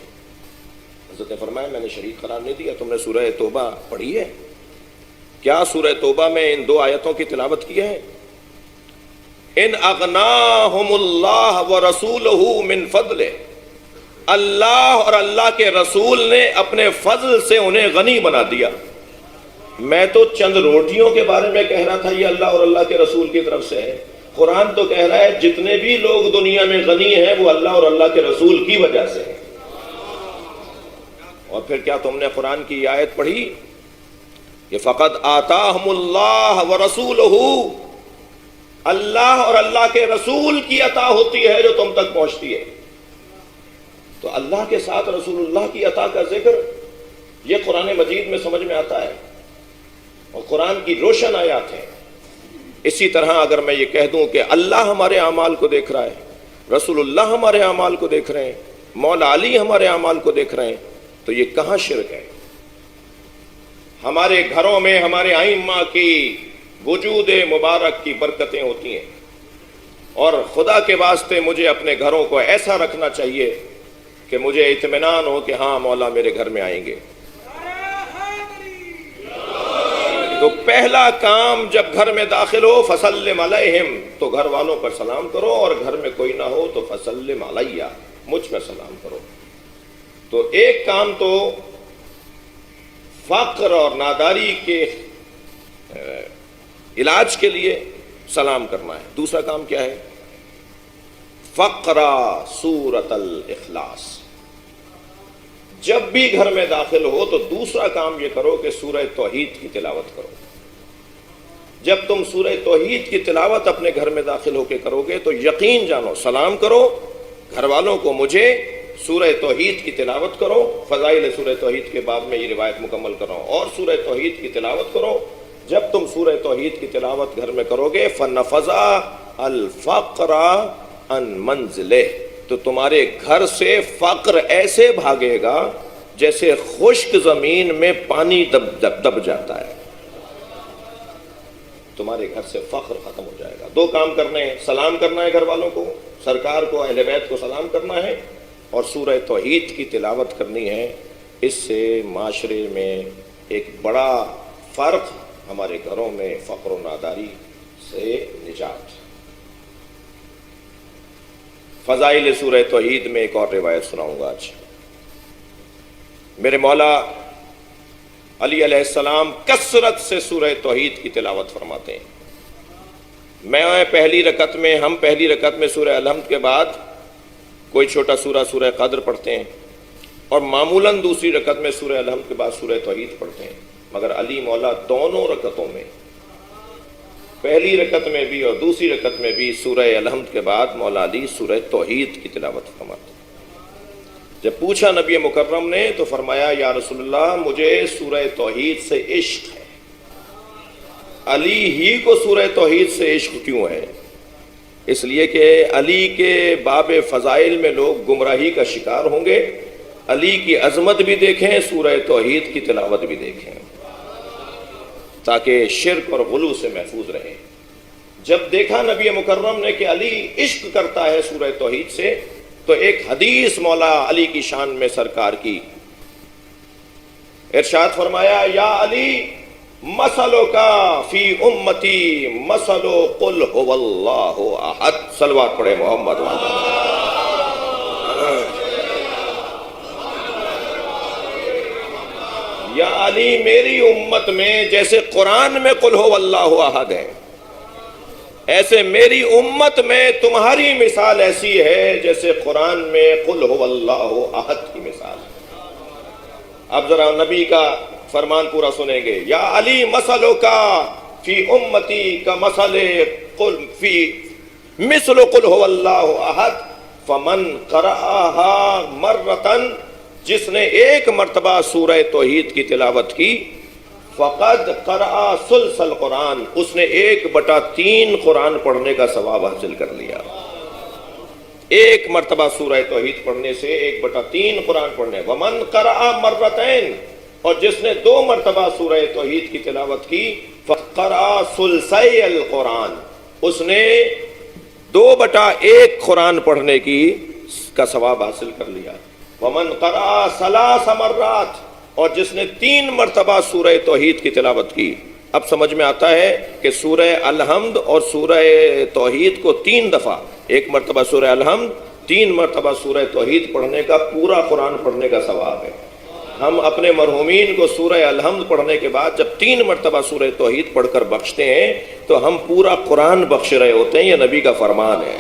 حضرت نے فرمایا میں نے شریک قرار نہیں دیا. تم نے سورہ توبہ پڑھی ہے کیا؟ سورہ توبہ میں ان 2 آیتوں کی تلاوت کی ہے ان اغناہم اللہ ورسولہ من فضلہ، اللہ اور اللہ کے رسول نے اپنے فضل سے انہیں غنی بنا دیا۔ میں تو چند روٹیوں کے بارے میں کہہ رہا تھا، یہ اللہ اور اللہ کے رسول کی طرف سے ہے۔ قرآن تو کہہ رہا ہے جتنے بھی لوگ دنیا میں غنی ہیں وہ اللہ اور اللہ کے رسول کی وجہ سے ہیں۔ اور پھر کیا تم نے قرآن کی یہ آیت پڑھی کہ فقد آتاہم اللہ ورسولہ، اللہ اور اللہ کے رسول کی عطا ہوتی ہے جو تم تک پہنچتی ہے۔ تو اللہ کے ساتھ رسول اللہ کی عطا کا ذکر یہ قرآن مجید میں سمجھ میں آتا ہے اور قرآن کی روشن آیات ہیں۔ اسی طرح اگر میں یہ کہہ دوں کہ اللہ ہمارے اعمال کو دیکھ رہا ہے، رسول اللہ ہمارے اعمال کو دیکھ رہے ہیں، مولا علی ہمارے اعمال کو دیکھ رہے ہیں، تو یہ کہاں شرک ہے؟ ہمارے گھروں میں ہمارے ائمہ کی وجود مبارک کی برکتیں ہوتی ہیں، اور خدا کے واسطے مجھے اپنے گھروں کو ایسا رکھنا چاہیے کہ مجھے اطمینان ہو کہ ہاں مولا میرے گھر میں آئیں گے۔ تو پہلا کام جب گھر میں داخل ہو فسلم علیہم، تو گھر والوں پر سلام کرو، اور گھر میں کوئی نہ ہو تو فسلم علیہ، مجھ پر سلام کرو۔ تو ایک کام تو فقر اور ناداری کے علاج کے لیے سلام کرنا ہے۔ دوسرا کام کیا ہے؟ فقرا سورۃ الاخلاص۔ جب بھی گھر میں داخل ہو تو دوسرا کام یہ کرو کہ سورہ توحید کی تلاوت کرو۔ جب تم سورہ توحید کی تلاوت اپنے گھر میں داخل ہو کے کرو گے تو یقین جانو، سلام کرو، گھر والوں کو مجھے سورہ توحید کی تلاوت کرو، فضائل سورہ توحید کے بعد میں یہ روایت مکمل کر رہا ہوں، اور سورہ توحید کی تلاوت کرو۔ جب تم سورہ توحید کی تلاوت گھر میں کرو گے فَنَفَضَا الْفَقْرَ عَنْ مَنْزِلِهِ، تو تمہارے گھر سے فقر ایسے بھاگے گا جیسے خشک زمین میں پانی دب جاتا ہے۔ تمہارے گھر سے فقر ختم ہو جائے گا۔ دو کام کرنے ہیں، سلام کرنا ہے گھر والوں کو، سرکار کو، اہل بیت کو سلام کرنا ہے، اور سورہ توحید کی تلاوت کرنی ہے۔ اس سے معاشرے میں ایک بڑا فرق، ہمارے گھروں میں فقر و ناداری سے نجات۔ فضائل سورہ توحید میں ایک اور روایت سناؤں گا آج۔ میرے مولا علی علیہ السلام کثرت سے سورہ توحید کی تلاوت فرماتے ہیں۔ ہم پہلی رکعت میں سورہ الحمد کے بعد کوئی چھوٹا سورہ سورہ قدر پڑھتے ہیں، اور معمولاً دوسری رکعت میں سورہ الحمد کے بعد سورہ توحید پڑھتے ہیں، مگر علی مولا دونوں رکعتوں میں، پہلی رکعت میں بھی اور دوسری رکعت میں بھی، سورہ الحمد کے بعد مولا علی سورہ توحید کی تلاوت فرماتے ہیں۔ جب پوچھا نبی مکرم نے تو فرمایا یا رسول اللہ مجھے سورہ توحید سے عشق ہے۔ علی ہی کو سورہ توحید سے عشق کیوں ہے؟ اس لیے کہ علی کے باب فضائل میں لوگ گمراہی کا شکار ہوں گے۔ علی کی عظمت بھی دیکھیں، سورہ توحید کی تلاوت بھی دیکھیں، تاکہ شرک اور غلو سے محفوظ رہیں۔ جب دیکھا نبی مکرم نے کہ علی عشق کرتا ہے سورہ توحید سے، تو ایک حدیث مولا علی کی شان میں سرکار کی، ارشاد فرمایا یا علی مسلو کا فی امتی مسلو قل هو اللہ احد۔ صلوات پڑھے محمد یا علی میری امت میں جیسے قرآن میں قل هو اللہ احد ہے، ایسے میری امت میں تمہاری مثال ایسی ہے جیسے قرآن میں قل هو اللہ احد کی مثال ہے۔ اب ذرا نبی کا فرمان پورا سنیں گے، یا علی مسلو کا فی امتی کا مسل قل فی مثل قل هو اللہ احد فمن قرأها مرتن، جس نے ایک مرتبہ سورہ توحید کی تلاوت کی، فقد قرأ ثلث القرآن، اس نے 1/3 قرآن پڑھنے کا ثواب حاصل کر لیا۔ ایک مرتبہ سورہ توحید پڑھنے سے 1/3 قرآن پڑھنے۔ ومن قرأ مرتين، اور جس نے 2 مرتبہ سورہ توحید کی تلاوت کی، فقرأ ثلثي القرآن، اس نے 2/1 قرآن پڑھنے کا ثواب حاصل کر لیا۔ ومن قرأ 3 مرات، اور جس نے 3 مرتبہ سورہ توحید کی تلاوت کی، اب سمجھ میں آتا ہے کہ سورہ الحمد اور سورہ توحید کو 3 دفعہ، ایک مرتبہ سورہ الحمد، 3 مرتبہ سورہ توحید پڑھنے کا پورا قرآن پڑھنے کا ثواب ہے۔ ہم اپنے مرحومین کو سورہ الحمد پڑھنے کے بعد جب 3 مرتبہ سورہ توحید پڑھ کر بخشتے ہیں تو ہم پورا قرآن بخش رہے ہوتے ہیں۔ یہ نبی کا فرمان ہے۔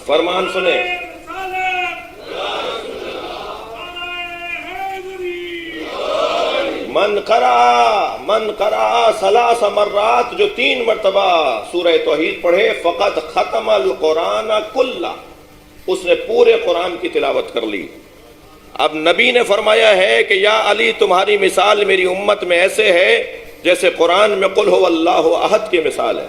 فرمان سنیں، من قرأ 3 مرات، جو 3 مرتبہ سورہ توحید پڑھے، فقط ختم القرآن کلہ، اس نے پورے قرآن کی تلاوت کر لی۔ اب نبی نے فرمایا ہے کہ یا علی تمہاری مثال میری امت میں ایسے ہے جیسے قرآن میں قل هو اللہ احد کی مثال ہے۔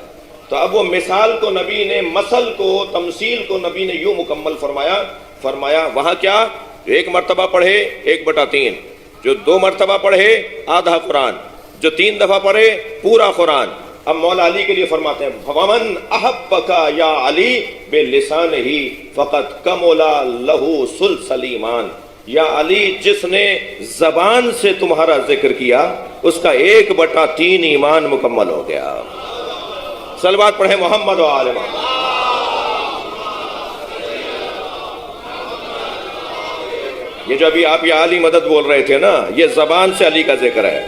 تو اب وہ مثال کو نبی نے، مثل کو، تمثیل کو نبی نے یوں مکمل فرمایا وہاں کیا، جو 1 مرتبہ پڑھے 1/3، جو 2 مرتبہ پڑھے آدھا قرآن، جو 3 دفعہ پڑھے پورا قرآن۔ اب مولا علی کے لیے فرماتے ہیں وَمَنْ أَحَبَّكَ یا علی بِلِسَانِهِ فَقَدْ كَمُلَ لَهُ ثُلْثَ الْإِيمَانِ، یا علی جس نے زبان سے تمہارا ذکر کیا اس کا 1/3 ایمان مکمل ہو گیا۔ صلوات پڑھیں محمد و آل محمد۔ یہ جو ابھی آپ یا علی مدد بول رہے تھے نا، یہ زبان سے علی کا ذکر ہے۔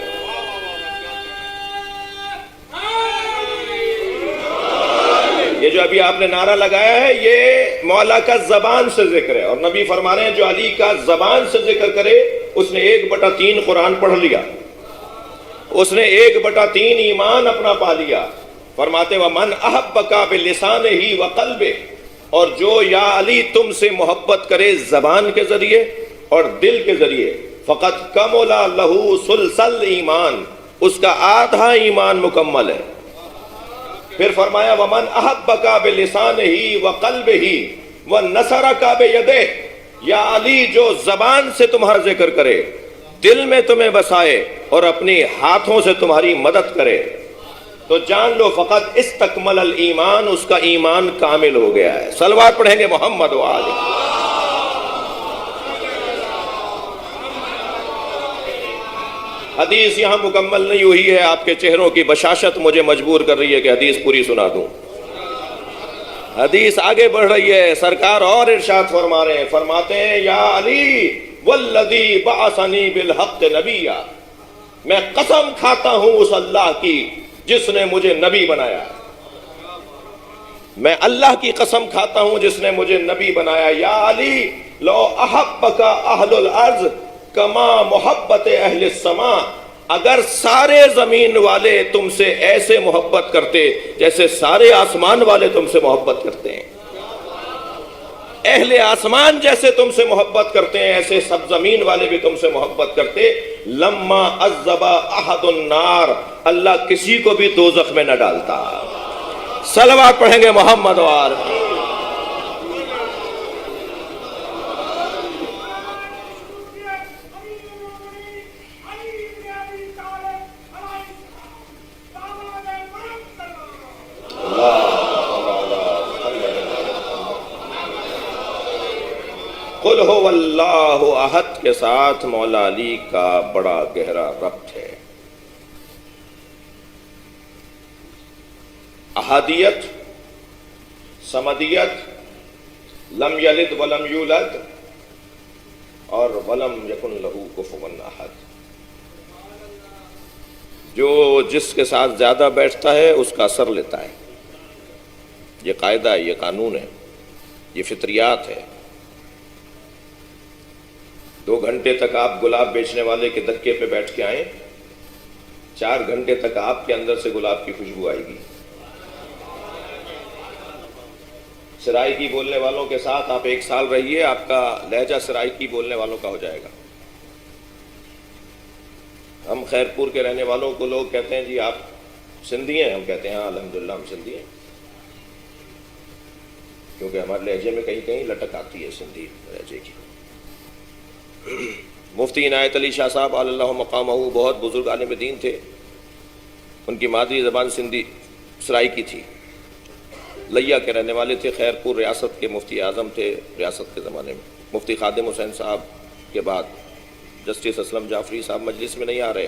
یہ جو ابھی آپ نے نعرہ لگایا ہے یہ مولا کا زبان سے ذکر ہے، اور نبی فرما رہے ہیں جو علی کا زبان سے ذکر کرے اس نے 1/3 قرآن پڑھ لیا، اس نے 1/3 ایمان اپنا پا لیا۔ فرماتے وَمَنْ أَحَبَّكَ بِلِسَانِهِ وَقَلْبِهِ، اور جو یا علی تم سے محبت کرے زبان کے ذریعے اور دل کے ذریعے، فقط کمل لہو ثلث الایمان، اس کا آدھا ایمان مکمل ہے۔ پھر فرمایا ومن احبک بلسانہ وقلبہ ونصرک بیدہ، یا علی جو زبان سے تمہارا ذکر کرے، دل میں تمہیں بسائے اور اپنی ہاتھوں سے تمہاری مدد کرے، تو جان لو فقط استکمل الایمان، اس کا ایمان کامل ہو گیا ہے۔ صلوات پڑھیں گے محمد و آل۔ حدیث یہاں مکمل نہیں ہوئی ہے، آپ کے چہروں کی بشاشت مجھے مجبور کر رہی ہے کہ حدیث پوری سنا دوں۔ حدیث آگے بڑھ رہی ہے، سرکار اور ارشاد فرما رہے ہیں، فرماتے ہیں یا علی والذی بعثنی بالحق نبیا، میں قسم کھاتا ہوں اس اللہ کی جس نے مجھے نبی بنایا، میں اللہ کی قسم کھاتا ہوں جس نے مجھے نبی بنایا۔ یا علی لو احبک اہل الارض کما محبت اہل السماء، اگر سارے زمین والے تم سے ایسے محبت کرتے جیسے سارے آسمان والے تم سے محبت کرتے ہیں، اہل آسمان جیسے تم سے محبت کرتے ہیں ایسے سب زمین والے بھی تم سے محبت کرتے، لما عذب احد النار، اللہ کسی کو بھی دوزخ میں نہ ڈالتا۔ صلوات پڑھیں گے محمد و آل۔ قل هو اللہ احد کے ساتھ مولا علی کا بڑا گہرا ربط ہے۔ احدیت، سمدیت، لم یلد ولم یولد، اور ولم یکن لہو کفوا احد، جو جس کے ساتھ زیادہ بیٹھتا ہے اس کا اثر لیتا ہے۔ یہ قاعدہ ہے، یہ قانون ہے، یہ فطریات ہے۔ 2 گھنٹے تک آپ گلاب بیچنے والے کے دھکے پہ بیٹھ کے آئیں، 4 گھنٹے تک آپ کے اندر سے گلاب کی خوشبو آئے گی۔ سرائیکی بولنے والوں کے ساتھ آپ 1 سال رہیے، آپ کا لہجہ سرائیکی بولنے والوں کا ہو جائے گا۔ ہم خیرپور کے رہنے والوں کو لوگ کہتے ہیں جی آپ سندھی ہیں، ہم کہتے ہیں ہاں الحمدللہ ہم سندھی ہیں، کیونکہ ہمارے لہجے میں کہیں کہیں لٹک آتی ہے سندھی لہجے کی۔ مفتی عنایت علی شاہ صاحب علی اللہ مقامہ بہت بزرگ عالم دین تھے، ان کی مادری زبان سندھی سرائیکی تھی، لیا کے رہنے والے تھے، خیرپور ریاست کے مفتی اعظم تھے ریاست کے زمانے میں۔ مفتی خادم حسین صاحب کے بعد جسٹس اسلم جعفری صاحب مجلس میں نہیں آ رہے،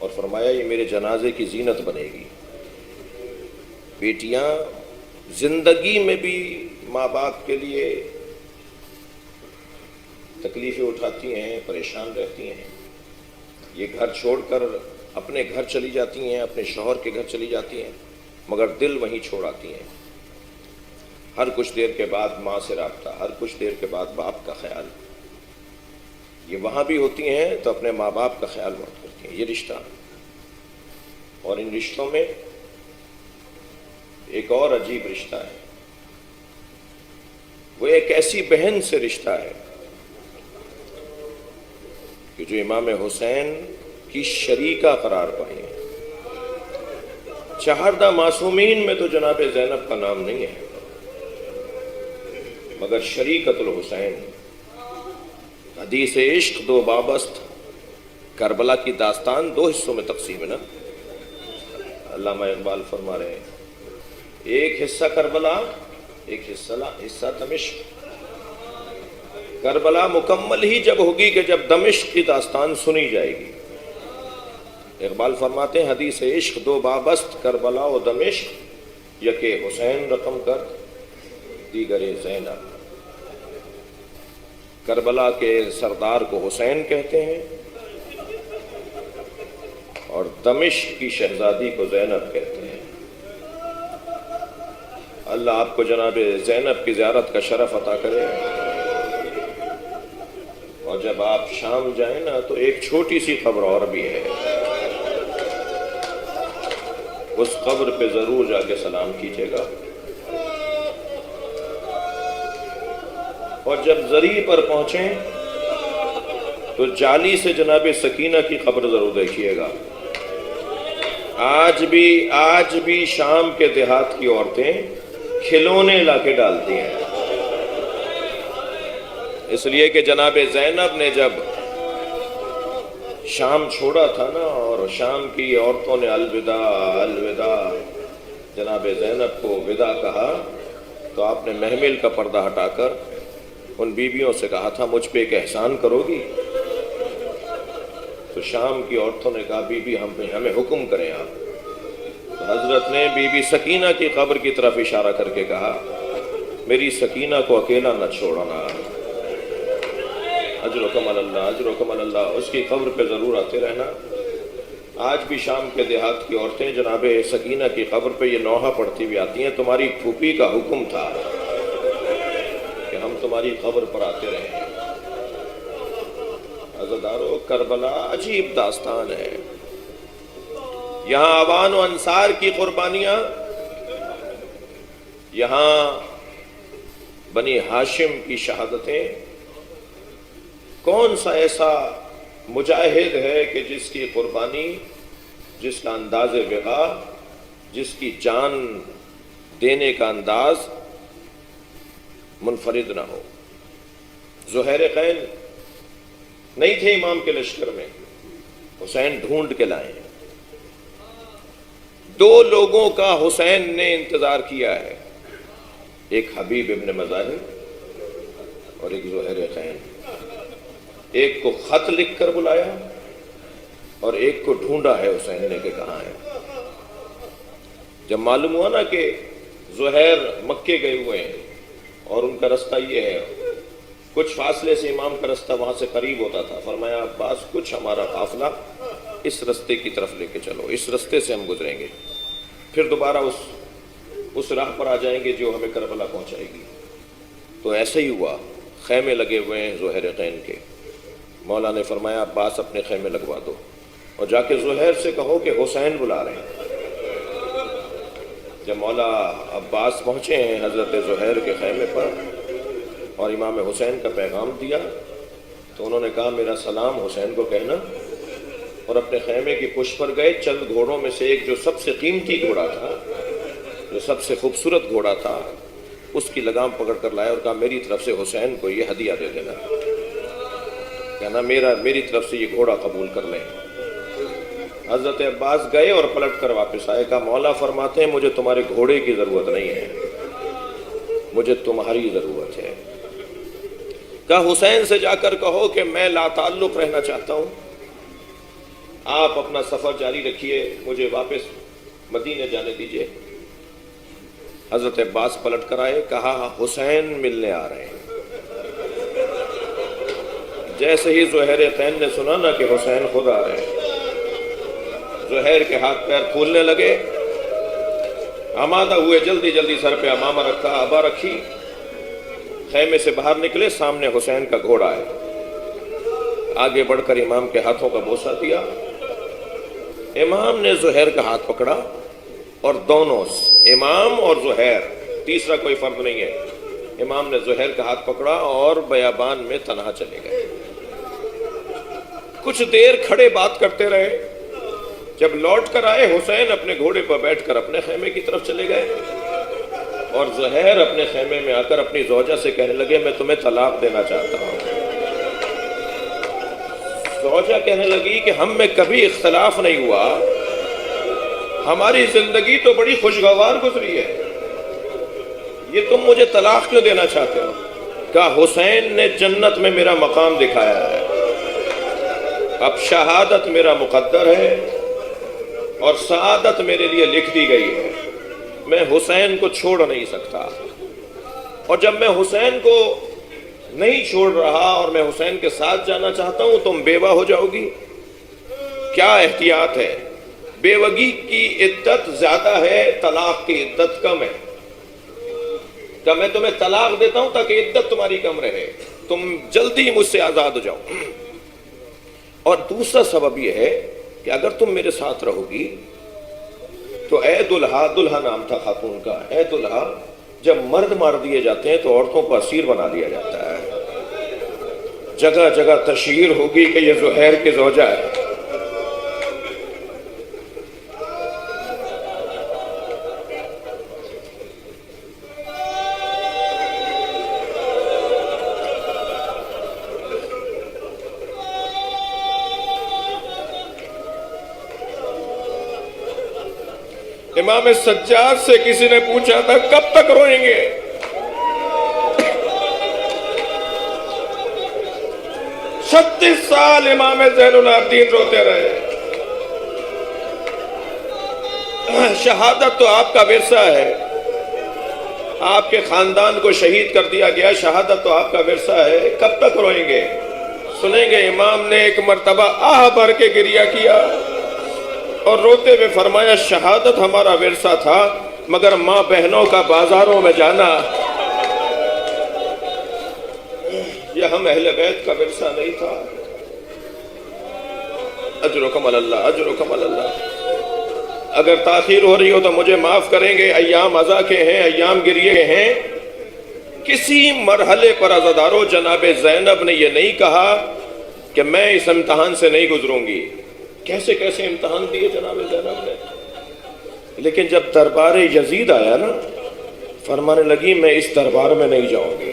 اور فرمایا یہ میرے جنازے کی زینت بنے گی۔ بیٹیاں زندگی میں بھی ماں باپ کے لیے تکلیفیں اٹھاتی ہیں، پریشان رہتی ہیں، یہ گھر چھوڑ کر اپنے گھر چلی جاتی ہیں، اپنے شوہر کے گھر چلی جاتی ہیں، مگر دل وہیں چھوڑ آتی ہیں۔ ہر کچھ دیر کے بعد ماں سے رابطہ، ہر کچھ دیر کے بعد باپ کا خیال، یہ وہاں بھی ہوتی ہیں تو اپنے ماں باپ کا خیال بہت کرتی ہیں۔ یہ رشتہ، اور ان رشتوں میں ایک اور عجیب رشتہ ہے، وہ ایک ایسی بہن سے رشتہ ہے کہ جو امام حسین کی شریکہ قرار پائی ہے۔ چہاردہ معصومین میں تو جناب زینب کا نام نہیں ہے، مگر شریکت الحسین، حدیث عشق دو بابست، کربلا کی داستان دو حصوں میں تقسیم ہے نا۔ علامہ اقبال فرما رہے ہیں ایک حصہ کربلا، ایک حصہ دمشق۔ کربلا مکمل ہی جب ہوگی کہ جب دمشق کی داستان سنی جائے گی۔ اقبال فرماتے ہیں حدیث عشق دو بابست، کربلا و دمشق، یکے حسین رقم کر دیگر زینب۔ کربلا کے سردار کو حسین کہتے ہیں اور دمشق کی شہزادی کو زینب کہتے ہیں۔ اللہ آپ کو جناب زینب کی زیارت کا شرف عطا کرے، اور جب آپ شام جائیں نا تو ایک چھوٹی سی قبر اور بھی ہے، اس قبر پہ ضرور جا کے سلام کیجیے گا، اور جب زری پر پہنچیں تو جالی سے جناب سکینہ کی قبر ضرور دیکھیے گا۔ آج بھی شام کے دیہات کی عورتیں کھلونے لا کے ڈالتی ہیں، اس لیے کہ جناب زینب نے جب شام چھوڑا تھا نا، اور شام کی عورتوں نے الوداع الوداع جناب زینب کو ودا کہا، تو آپ نے محمل کا پردہ ہٹا کر ان بیویوں سے کہا تھا مجھ پہ ایک احسان کرو گی؟ تو شام کی عورتوں نے کہا بی بی ہمیں حکم کریں آپ۔ تو حضرت نے بی بی سکینہ کی قبر کی طرف اشارہ کر کے کہا میری سکینہ کو اکیلا نہ چھوڑنا، اجرکم اللہ اجرکم اللہ، اس کی قبر پہ ضرور آتے رہنا۔ آج بھی شام کے دیہات کی عورتیں جناب سکینہ کی قبر پہ یہ نوحہ پڑھتی ہوئی آتی ہیں تمہاری پھوپھی کا حکم تھا کہ ہم تمہاری قبر پر آتے رہیں۔ عزادارو، کربلا عجیب داستان ہے، یہاں عوان و انصار کی قربانیاں، یہاں بنی ہاشم کی شہادتیں۔ کون سا ایسا مجاہد ہے کہ جس کی قربانی، جس کا انداز وقار، جس کی جان دینے کا انداز منفرد نہ ہو؟ زہیرقین نہیں تھے امام کے لشکر میں، حسین ڈھونڈ کے لائے۔ دو لوگوں کا حسین نے انتظار کیا ہے، ایک حبیب ابن مظاہر اور ایک زہیرقین۔ ایک کو خط لکھ کر بلایا اور ایک کو ڈھونڈا ہے حسین نے کہ کہاں ہے۔ جب معلوم ہوا نا کہ زہیر مکے گئے ہوئے ہیں اور ان کا رستہ یہ ہے، کچھ فاصلے سے امام کا رستہ وہاں سے قریب ہوتا تھا، فرمایا عباس کچھ ہمارا قافلہ اس رستے کی طرف لے کے چلو، اس رستے سے ہم گزریں گے، پھر دوبارہ اس راہ پر آ جائیں گے جو ہمیں کربلا پہنچائے گی۔ تو ایسے ہی ہوا، خیمے لگے ہوئے ہیں زہیرقین کے۔ مولا نے فرمایا عباس اپنے خیمے لگوا دو اور جا کے زہیر سے کہو کہ حسین بلا رہے ہیں۔ جب مولا عباس پہنچے ہیں حضرت زہیر کے خیمے پر اور امام حسین کا پیغام دیا، تو انہوں نے کہا میرا سلام حسین کو کہنا، اور اپنے خیمے کی پشت پر گئے۔ چند گھوڑوں میں سے ایک جو سب سے قیمتی گھوڑا تھا، جو سب سے خوبصورت گھوڑا تھا، اس کی لگام پکڑ کر لائے اور کہا میری طرف سے حسین کو یہ ہدیہ دے دینا، کہنا میری طرف سے یہ گھوڑا قبول کر لیں۔ حضرت عباس گئے اور پلٹ کر واپس آئے، کہا مولا فرماتے ہیں مجھے تمہارے گھوڑے کی ضرورت نہیں ہے، مجھے تمہاری ضرورت ہے۔ کہا حسین سے جا کر کہو کہ میں لا تعلق رہنا چاہتا ہوں، آپ اپنا سفر جاری رکھیے، مجھے واپس مدینے جانے دیجیے۔ حضرت عباس پلٹ کر آئے، کہا حسین ملنے آ رہے ہیں۔ جیسے ہی زہیرتین نے سنا نا کہ حسین خود آ رہے ہیں، زہیر کے ہاتھ پیر پھولنے لگے، آمادہ ہوئے، جلدی جلدی سر پہ امامہ رکھا، ابا رکھی، خیمے سے باہر نکلے، سامنے حسین کا گھوڑا ہے، آگے بڑھ کر امام کے ہاتھوں کا بوسہ دیا۔ امام نے زہیر کا ہاتھ پکڑا اور دونوں امام اور زہیر، تیسرا کوئی فرد نہیں ہے، امام نے زہیر کا ہاتھ پکڑا اور بیابان میں تنہا چلے گئے۔ کچھ دیر کھڑے بات کرتے رہے، جب لوٹ کر آئے حسین اپنے گھوڑے پر بیٹھ کر اپنے خیمے کی طرف چلے گئے، اور زہیر اپنے خیمے میں آ کر اپنی زوجہ سے کہنے لگے میں تمہیں طلاق دینا چاہتا ہوں۔ زوجہ کہنے لگی کہ ہم میں کبھی اختلاف نہیں ہوا، ہماری زندگی تو بڑی خوشگوار گزری ہے، یہ تم مجھے طلاق کیوں دینا چاہتے ہو؟ کہا حسین نے جنت میں میرا مقام دکھایا ہے، اب شہادت میرا مقدر ہے اور سعادت میرے لیے لکھ دی گئی ہے، میں حسین کو چھوڑ نہیں سکتا، اور جب میں حسین کو نہیں چھوڑ رہا اور میں حسین کے ساتھ جانا چاہتا ہوں تم بیوہ ہو جاؤ گی۔ کیا احتیاط ہے؟ بیوگی کی عدت زیادہ ہے، طلاق کی عدت کم ہے، کہ میں تمہیں طلاق دیتا ہوں تاکہ عدت تمہاری کم رہے، تم جلدی مجھ سے آزاد ہو جاؤ۔ اور دوسرا سبب یہ ہے کہ اگر تم میرے ساتھ رہو گی تو اے دلہا، دلہا نام تھا خاتون کا، اے دلہا، جب مرد مار دیے جاتے ہیں تو عورتوں کو اسیر بنا دیا جاتا ہے، جگہ جگہ تشہیر ہوگی کہ یہ زہیر کی زوجہ ہے۔ امام سجاد سے کسی نے پوچھا تھا کب تک روئیں گے؟ 36 سال امام زین العابدین روتے رہے۔ شہادت تو آپ کا ورثہ ہے، آپ کے خاندان کو شہید کر دیا گیا، شہادت تو آپ کا ورثہ ہے، کب تک روئیں گے؟ سنیں گے امام نے ایک مرتبہ آہ بھر کے گریہ کیا اور روتے ہوئے فرمایا شہادت ہمارا ورثہ تھا مگر ماں بہنوں کا بازاروں میں جانا یہ ہم اہل بیت کا ورثہ نہیں تھا۔ اجرکم اللہ، اجرکم اللہ۔ اگر تاخیر ہو رہی ہو تو مجھے معاف کریں گے، ایام عزا کے ہیں، ایام گریے کے ہیں۔ کسی مرحلے پر عزادارو جناب زینب نے یہ نہیں کہا کہ میں اس امتحان سے نہیں گزروں گی، کیسے کیسے امتحان دیے جناب زینب نے، لیکن جب دربار یزید آیا نا فرمانے لگی میں اس دربار میں نہیں جاؤں گی۔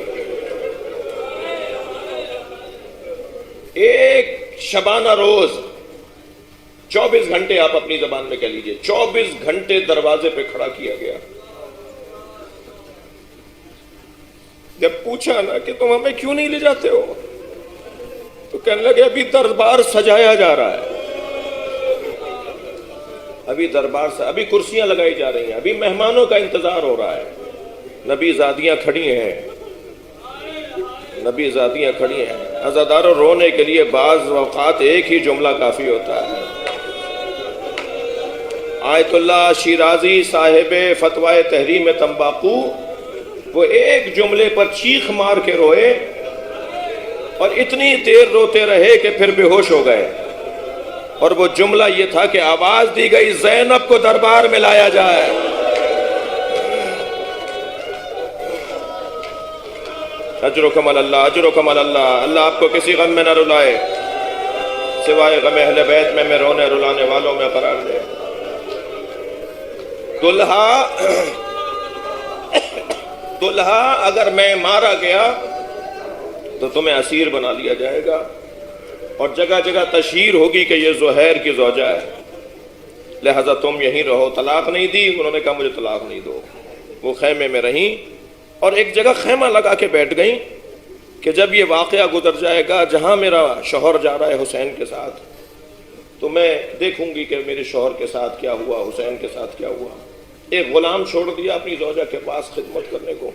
ایک شبانہ روز 24 گھنٹے آپ اپنی زبان میں کہہ لیجئے، 24 گھنٹے دروازے پہ کھڑا کیا گیا۔ جب پوچھا نا کہ تم ہمیں کیوں نہیں لے جاتے ہو تو کہنے لگے ابھی دربار سجایا جا رہا ہے، ابھی دربار سے ابھی کرسیاں لگائی جا رہی ہیں، ابھی مہمانوں کا انتظار ہو رہا ہے، نبی زادیاں کھڑی ہیں، نبی زادیاں کھڑی ہیں۔ عزاداروں رونے کے لیے بعض اوقات ایک ہی جملہ کافی ہوتا ہے۔ آیت اللہ شیرازی صاحب فتوائے تحریم تمباکو وہ ایک جملے پر چیخ مار کے روئے اور اتنی دیر روتے رہے کہ پھر بے ہوش ہو گئے، اور وہ جملہ یہ تھا کہ آواز دی گئی زینب کو دربار میں لایا جائے۔ اجرکم اللہ، اجرکم اللہ۔ اللہ آپ کو کسی غم میں نہ رلائے سوائے غم اہل بیت میں رونے رلانے والوں میں قرار دے۔ دلہا اگر میں مارا گیا تو تمہیں اسیر بنا لیا جائے گا، اور جگہ جگہ تشہیر ہوگی کہ یہ زہیر کی زوجہ ہے، لہذا تم یہیں رہو۔ طلاق نہیں دی، انہوں نے کہا مجھے طلاق نہیں دو۔ وہ خیمے میں رہیں اور ایک جگہ خیمہ لگا کے بیٹھ گئیں کہ جب یہ واقعہ گزر جائے گا جہاں میرا شوہر جا رہا ہے حسین کے ساتھ، تو میں دیکھوں گی کہ میرے شوہر کے ساتھ کیا ہوا، حسین کے ساتھ کیا ہوا۔ ایک غلام چھوڑ دیا اپنی زوجہ کے پاس خدمت کرنے کو۔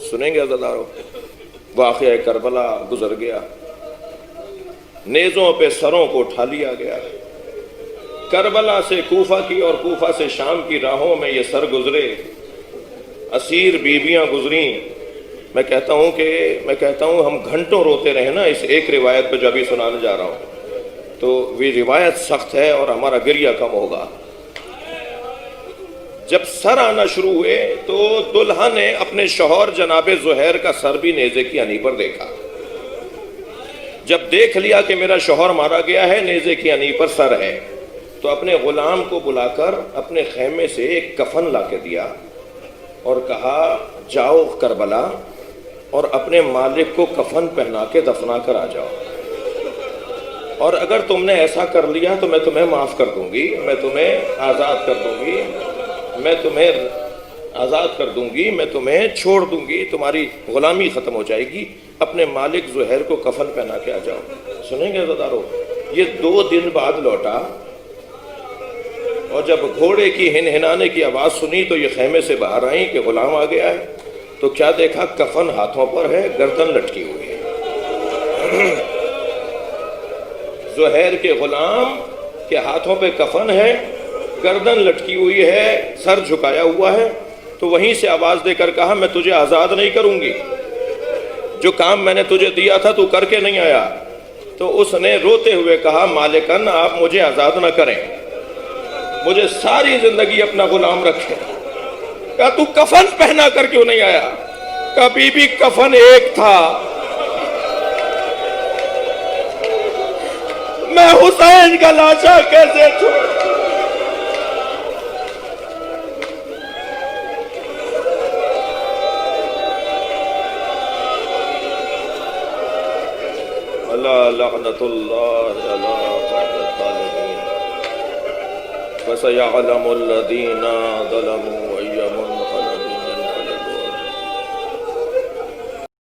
سنیں گے عزیزارو، واقعہ کربلا گزر گیا، نیزوں پہ سروں کو اٹھا لیا گیا۔ کربلا سے کوفہ کی اور کوفہ سے شام کی راہوں میں یہ سر گزرے، اسیر بیویاں گزریں۔ میں کہتا ہوں ہم گھنٹوں روتے رہے نا اس ایک روایت پہ جو ابھی سنانے جا رہا ہوں، تو وہ روایت سخت ہے اور ہمارا گریہ کم ہوگا۔ جب سر آنا شروع ہوئے تو دلہا نے اپنے شوہر جناب زہیر کا سر بھی نیزے کی ہنی پر دیکھا۔ جب دیکھ لیا کہ میرا شوہر مارا گیا ہے، نیزے کی ہنی پر سر ہے، تو اپنے غلام کو بلا کر اپنے خیمے سے ایک کفن لا کے دیا اور کہا جاؤ کربلا اور اپنے مالک کو کفن پہنا کے دفنا کر آ جاؤ، اور اگر تم نے ایسا کر لیا تو میں تمہیں معاف کر دوں گی، میں تمہیں آزاد کر دوں گی، میں تمہیں چھوڑ دوں گی، تمہاری غلامی ختم ہو جائے گی، اپنے مالک زہیر کو کفن پہنا کے آ جاؤ۔ سنیں گے عزیزارو، یہ 2 دن بعد لوٹا، اور جب گھوڑے کی ہنہنانے کی آواز سنی تو یہ خیمے سے باہر آئیں کہ غلام آ گیا ہے، تو کیا دیکھا؟ کفن ہاتھوں پر ہے، گردن لٹکی ہوئی ہے۔ زہیر کے غلام کے ہاتھوں پہ کفن ہے، گردن لٹکی ہوئی ہے، سر جھکایا ہوا ہے۔ تو وہیں سے آواز دے کر کہا میں تجھے آزاد نہیں کروں گی، جو کام میں نے تجھے دیا تھا تو کر کے نہیں آیا۔ تو اس نے روتے ہوئے کہا مالکن آپ مجھے آزاد نہ کریں، مجھے ساری زندگی اپنا غلام رکھیں۔ کہا تو کفن پہنا کر کیوں نہیں آیا؟ کہا بی بی کفن ایک تھا، میں حسین کا لاشا کیسے چھوڑ؟ اللہ لعنت اللہ علی الظالمین، فسيعلم الذين ظلموا أي منقلب